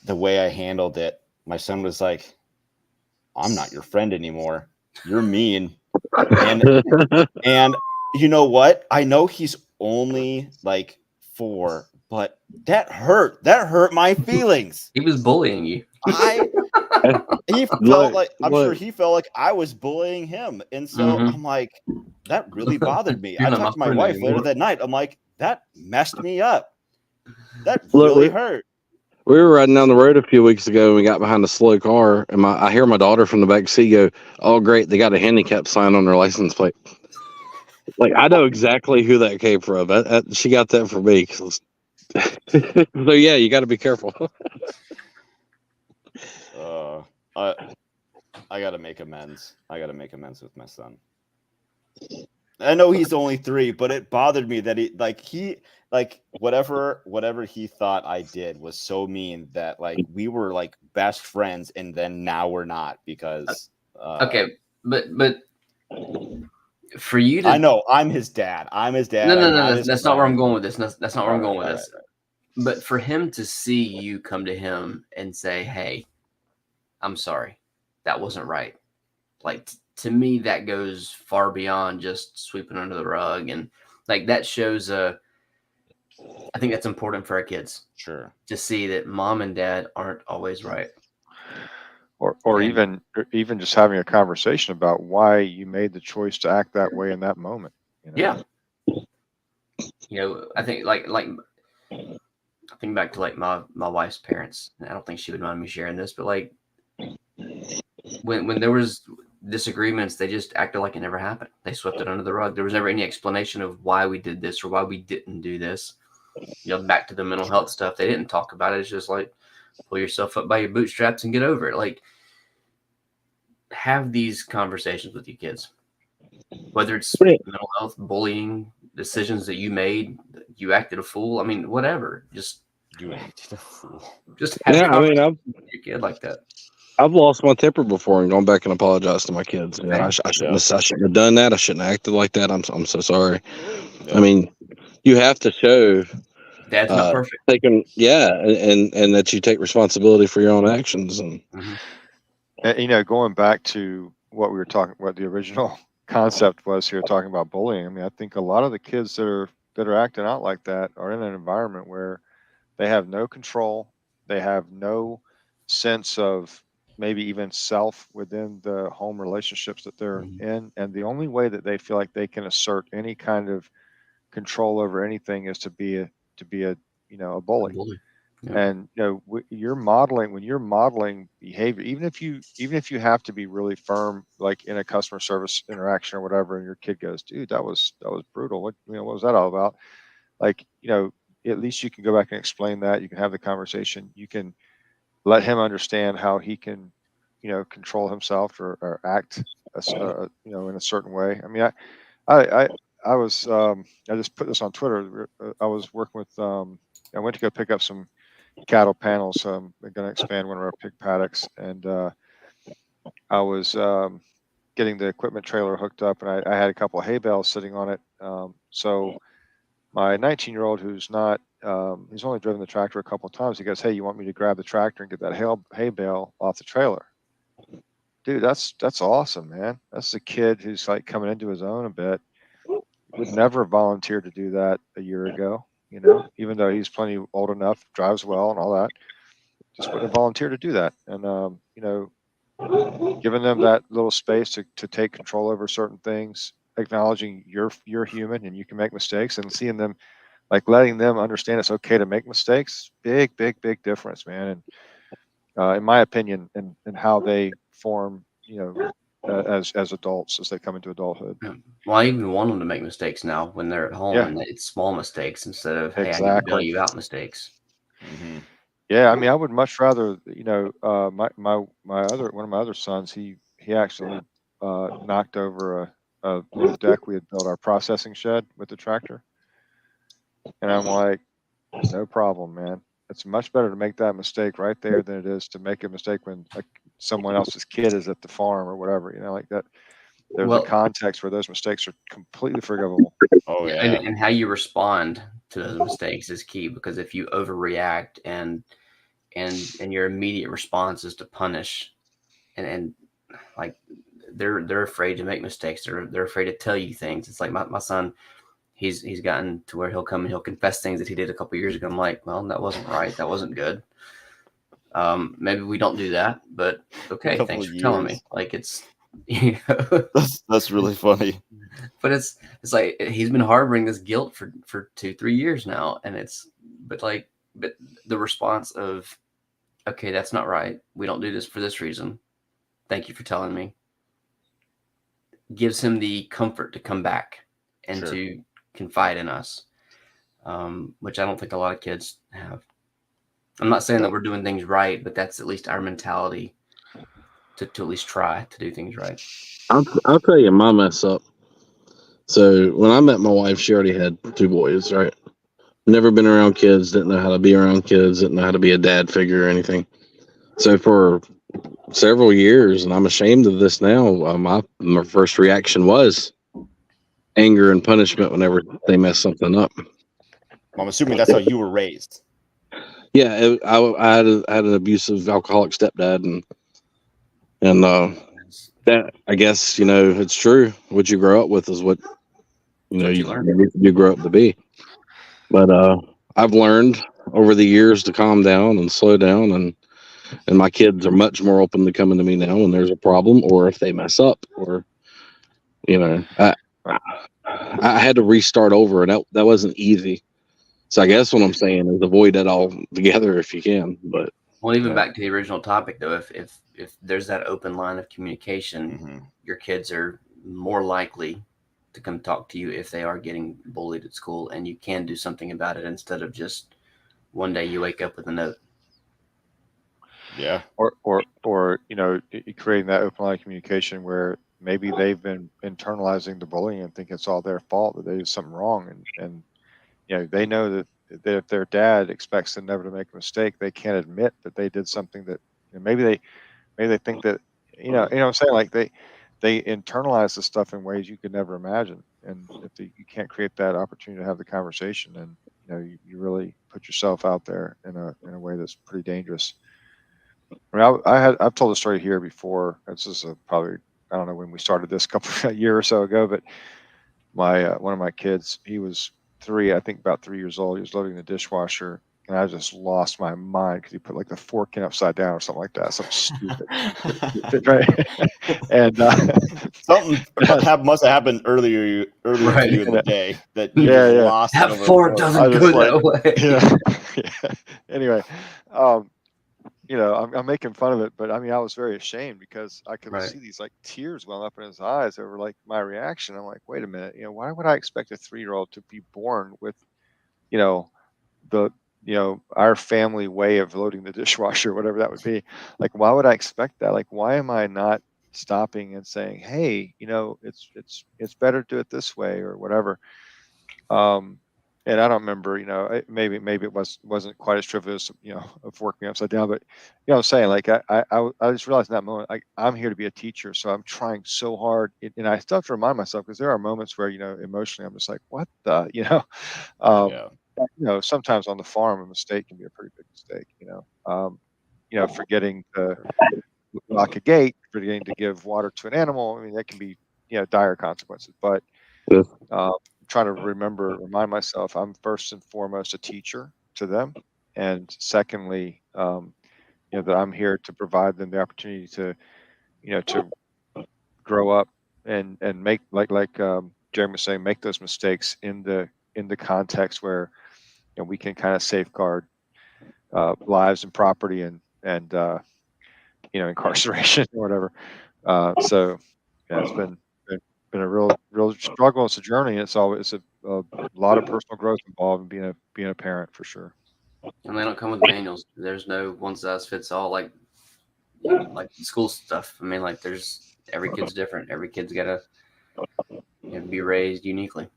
the way I handled it, my son was like, I'm not your friend anymore. You're mean. And you know what? I know he's only like 4, but that hurt my feelings. He was bullying you. He felt like, I'm sure he felt like I was bullying him. And so I'm like, that really bothered me. I talked to my wife later that night. I'm like, that messed me up. That really hurt. We were riding down the road a few weeks ago and we got behind a slow car, and I hear my daughter from the back seat go, "Oh, great, they got a handicap sign on their license plate." Like, I know exactly who that came from. She got that from me. So yeah, you got to be careful. I got to make amends. I got to make amends with my son. I know he's only 3, but it bothered me that he whatever he thought I did was so mean that like we were like best friends, and then now we're not because okay, but for you to, I know I'm his dad. No, that's not where I'm going with this. That's not where I'm going with this. Right. But for him to see you come to him and say, "Hey, I'm sorry, that wasn't right," like to me, that goes far beyond just sweeping under the rug, and like that shows I think that's important for our kids. Sure. To see that mom and dad aren't always right. Or even just having a conversation about why you made the choice to act that way in that moment. Yeah. I think like I think back to like my wife's parents. And I don't think she would mind me sharing this, but like when there was disagreements, they just acted like it never happened. They swept it under the rug. There was never any explanation of why we did this or why we didn't do this. Back to the mental health stuff, they didn't talk about it. It's just like, pull yourself up by your bootstraps and get over it. Like, have these conversations with your kids, whether it's mental health, bullying, decisions that you made, you acted a fool. I mean, whatever. Just you acted a fool. Just have with your kid like that. I've lost my temper before and gone back and apologized to my kids. I shouldn't have done that. I shouldn't have acted like that. I'm so sorry. Yeah. I mean, you have to show Dad's not perfect. And that you take responsibility for your own actions. And going back to what we were talking, what the original concept was here, talking about bullying. I mean, I think a lot of the kids that are acting out like that are in an environment where they have no control. They have no sense of maybe even self within the home relationships that they're in. And the only way that they feel like they can assert any kind of control over anything is to be a a bully. Yeah. And you're modeling when you're modeling behavior, even if you have to be really firm, like in a customer service interaction or whatever, and your kid goes, dude, that was brutal. What was that all about? Like, at least you can go back and explain that. You can have the conversation. You can let him understand how he can, control himself or act, in a certain way. I mean, I was, I just put this on Twitter. I was working with, I went to go pick up some cattle panels. I'm going to expand one of our pig paddocks, and I was getting the equipment trailer hooked up, and I had a couple of hay bales sitting on it. So my 19-year-old, who's not, he's only driven the tractor a couple of times. He goes, "Hey, you want me to grab the tractor and get that hay bale off the trailer?" Dude, that's awesome, man. That's a kid who's like coming into his own a bit. Would never volunteer to do that a year ago, even though he's plenty old enough, drives well and all that. Just wouldn't have volunteered to do that. And giving them that little space to take control over certain things, acknowledging you're human and you can make mistakes, and seeing them, like letting them understand it's okay to make mistakes. Big difference, man. And in my opinion, and how they form, as adults as they come into adulthood. Yeah. Well, I even want them to make mistakes now when they're at home, and it's small mistakes instead of, hey, I need to bail you out mistakes. Yeah, I mean, I would much rather, my one of my other sons, he actually knocked over a little deck we had built, our processing shed with the tractor, and I'm like, no problem, man. It's much better to make that mistake right there than it is to make a mistake when like someone else's kid is at the farm or whatever, like that. There's a context where those mistakes are completely forgivable. Oh yeah. And how you respond to those mistakes is key, because if you overreact and your immediate response is to punish, and like they're afraid to make mistakes. They're afraid to tell you things. It's like my son, he's gotten to where he'll come and he'll confess things that he did a couple years ago. I'm like, well, that wasn't right. That wasn't good. Maybe we don't do that, but okay, thanks for telling me. Like, it's that's really funny. But it's like he's been harboring this guilt for 2-3 years now, and but the response of, okay, that's not right. We don't do this for this reason. Thank you for telling me. Gives him the comfort to come back and to confide in us, which I don't think a lot of kids have. I'm not saying that we're doing things right, but that's at least our mentality to at least try to do things right. I'll tell you my mess up. So when I met my wife, she already had 2 boys, right? Never been around kids, didn't know how to be around kids, didn't know how to be a dad figure or anything. So for several years, and I'm ashamed of this now, my first reaction was anger and punishment whenever they mess something up. I'm assuming that's how you were raised. Yeah, I had an abusive alcoholic stepdad, and that, I guess, it's true. What you grow up with is what you grow up to be. But I've learned over the years to calm down and slow down, and my kids are much more open to coming to me now when there's a problem, or if they mess up, or I had to restart over, and that wasn't easy. So I guess what I'm saying is avoid it all together if you can. But even back to the original topic, though, if there's that open line of communication, your kids are more likely to come talk to you if they are getting bullied at school, and you can do something about it instead of just one day you wake up with a note. Yeah. Or creating that open line of communication where maybe they've been internalizing the bullying and think it's all their fault, that they did something wrong, and they know that if their dad expects them never to make a mistake, they can't admit that they did something that maybe they think that what I'm saying, like they internalize the stuff in ways you could never imagine, and if you can't create that opportunity to have the conversation, then you really put yourself out there in a way that's pretty dangerous. I mean, I've told the story here before. This is probably, I don't know when we started this, a year or so ago, but my one of my kids, he was 3, I think about 3 years old. He was loading the dishwasher, and I just lost my mind because he put like the fork in upside down or something like that. Something stupid, right? And something must have happened earlier Right. to you in the day that you Yeah, just yeah. lost That it over fork a doesn't I go just that way. yeah. Anyway, you know, I'm making fun of it, but I mean, I was very ashamed because I could Right. see these like tears welling up in his eyes over like my reaction. I'm like, wait a minute, you know, why would I expect a 3-year-old to be born with, you know, our family way of loading the dishwasher, whatever that would be? Like, why would I expect that? Like, why am I not stopping and saying, hey, you know, it's better to do it this way or whatever? And I don't remember, you know, maybe it wasn't quite as trivial as, you know, of working upside down, but you know, I'm saying, like, I just realized in that moment, like, I'm here to be a teacher, so I'm trying so hard, and I still have to remind myself because there are moments where, you know, emotionally I'm just like, what the, you know, yeah. you know, sometimes on the farm a mistake can be a pretty big mistake, you know, forgetting to lock a gate, forgetting to give water to an animal. I mean, that can be, you know, dire consequences, but Yeah. trying to remind myself I'm first and foremost a teacher to them, and secondly, you know, that I'm here to provide them the opportunity to, you know, to grow up and make like Jeremy was saying, make those mistakes in the context where, you know, we can kind of safeguard lives and property and you know, incarceration or whatever. So yeah, it's been a real struggle. It's a journey. It's a lot of personal growth involved in being a parent for sure. And they don't come with manuals. There's no one size fits all like school stuff. I mean, like every kid's different. Every kid's got to be raised uniquely.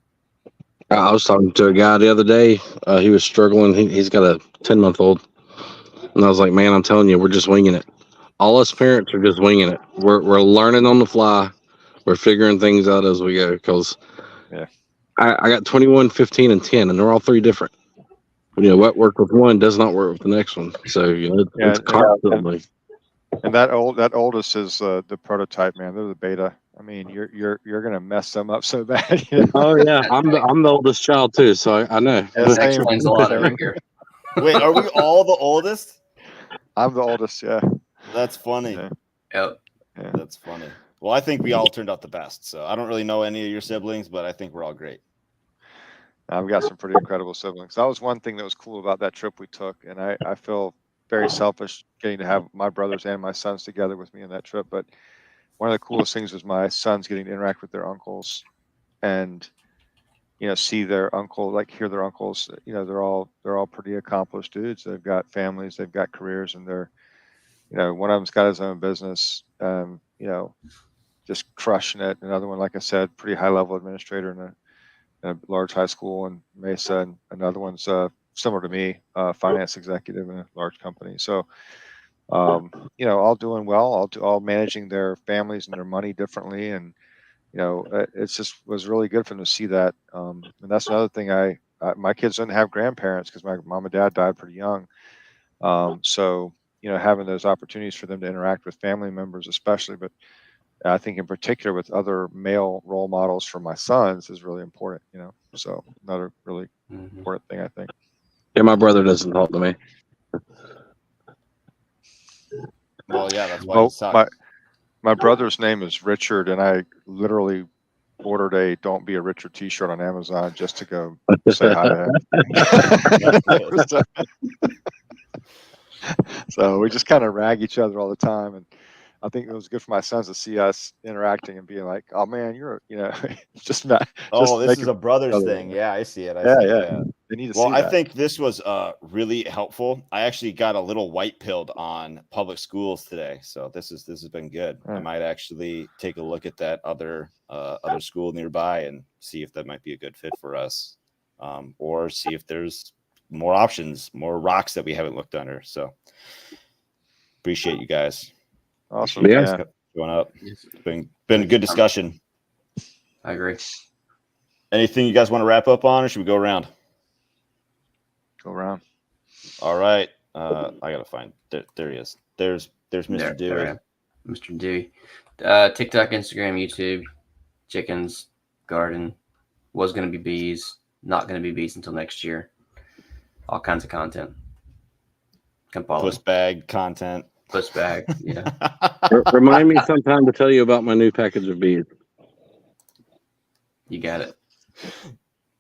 I was talking to a guy the other day. He was struggling. He's got a 10-month-old, and I was like, "Man, I'm telling you, we're just winging it. All us parents are just winging it. We're learning on the fly. We're figuring things out as we go." Because Yeah. I got 21, 15, and 10, and they're all three different. You know, what worked with one does not work with the next one. So, you know, it's constantly. And that oldest is the prototype, man. They're the beta. I mean, you're gonna mess them up so bad. You know? Oh yeah, I'm the oldest child too, so I know. Yeah, That same. explains a lot over here. Wait, are we all the oldest? I'm the oldest. Yeah. That's funny. Yeah. Yep. Yeah. That's funny. Well, I think we all turned out the best. So I don't really know any of your siblings, but I think we're all great. I've got some pretty incredible siblings. That was one thing that was cool about that trip we took, and I feel very selfish getting to have my brothers and my sons together with me in that trip. But one of the coolest things was my sons getting to interact with their uncles, and you know, see their uncle, like hear their uncles. You know, they're all pretty accomplished dudes. They've got families, they've got careers, and they're, you know, one of them's got his own business. You know, just crushing it. Another one, like I said, pretty high level administrator in a large high school in Mesa, and another one's similar to me, finance executive in a large company. So, you know, all doing well, all managing their families and their money differently, and you know, it's just was really good for them to see that. And that's another thing. My kids didn't have grandparents because my mom and dad died pretty young. So you know, having those opportunities for them to interact with family members, especially, but I think in particular with other male role models for my sons is really important, you know. So another really important thing, I think. Yeah, my brother doesn't talk to me. Well, yeah, that's why Well, you suck. my brother's name is Richard, and I literally ordered a "Don't Be a Richard" T-shirt on Amazon just to go say hi to him. So we just kind of rag each other all the time, and I think it was good for my sons to see us interacting and being like, "Oh man, you're, you know," just not. Oh, just this is a brothers other thing. way. Yeah, I see it. Yeah, see yeah. it. Yeah. They need to Well, see I that. think this was really helpful. I actually got a little white pilled on public schools today, so this has been good. I might actually take a look at that other school nearby and see if that might be a good fit for us, or see if there's more options, more rocks that we haven't looked under. So appreciate you guys. Awesome. Yeah. Yeah. Showing up. It's been a good discussion. I agree. Anything you guys want to wrap up on, or should we go around? Go around. All right. I gotta find. There he is. There's Mr. Dewey. There, Mr. Dewey. TikTok, Instagram, YouTube, chickens, garden. Was going to be bees. Not going to be bees until next year. All kinds of content. Puss bag content. Puss bag. Yeah. Remind me sometime to tell you about my new package of beads. You got it.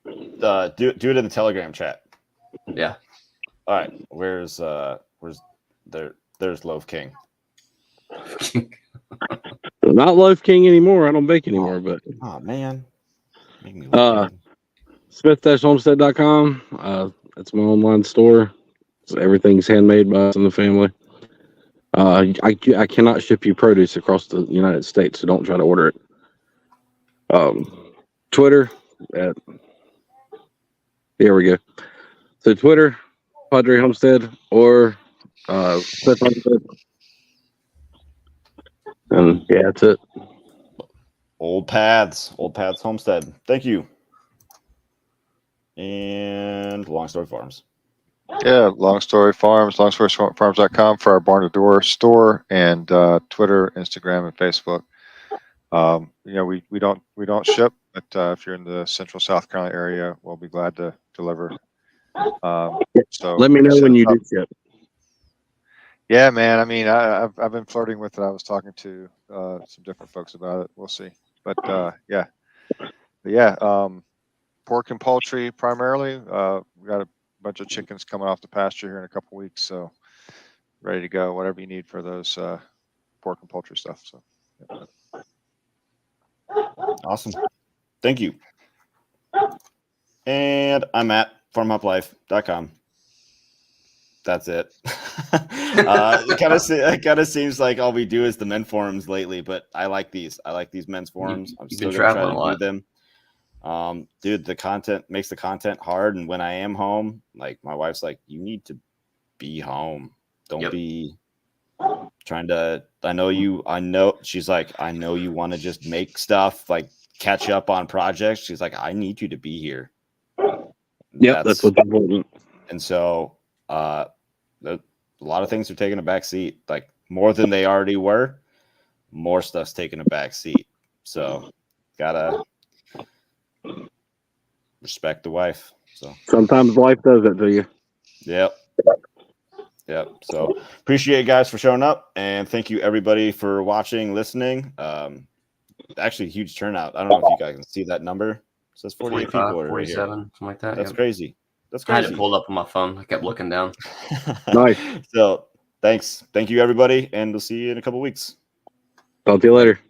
Do it in the Telegram chat. Yeah. All right. Where's there's Loaf King. Not Loaf King anymore. I don't bake anymore, but oh man. Make me look bad. Smith-homestead.com. It's my online store. So everything's handmade by us in the family. I cannot ship you produce across the United States, so don't try to order it. Twitter at here we go. So Twitter, Padre Homestead, or Smith Homestead. And yeah, that's it. Old Paths Homestead. Thank you. And Long Story Farms. Yeah, Long Story Farms, longstoryfarms.com for our barn to door store, and Twitter, Instagram, and Facebook. We don't ship, but if you're in the Central South Carolina area, we'll be glad to deliver. So let me know when you do ship. Yeah, man. I mean, I've been flirting with it. I was talking to some different folks about it. We'll see, but yeah. Pork and poultry primarily. We got a bunch of chickens coming off the pasture here in a couple weeks, so ready to go. Whatever you need for those pork and poultry stuff. So, yeah. Awesome. Thank you. And I'm at FarmHopLife.com. That's it. It kind of seems like all we do is the men forums lately, but I like these. I like these men's forums. I'm still gonna try to do them. Dude, the content makes the content hard, and when I am home, like my wife's like, you need to be home. Don't be trying to. I know. She's like, I know you want to just make stuff, like catch up on projects. She's like, I need you to be here. Yeah, that's what's important. And so, a lot of things are taking a back seat, like more than they already were. More stuff's taking a back seat. So, gotta respect the wife. So sometimes life does it to you. Yep. So appreciate you guys for showing up, and thank you everybody for watching, listening. Actually, huge turnout. I don't know if you guys can see that number. It says 48 people are 47, right here. Something like that. That's crazy. That's I crazy. had it pulled up on my phone. I kept looking down. Nice. So thanks. Thank you everybody, and we'll see you in a couple weeks. Talk to you later.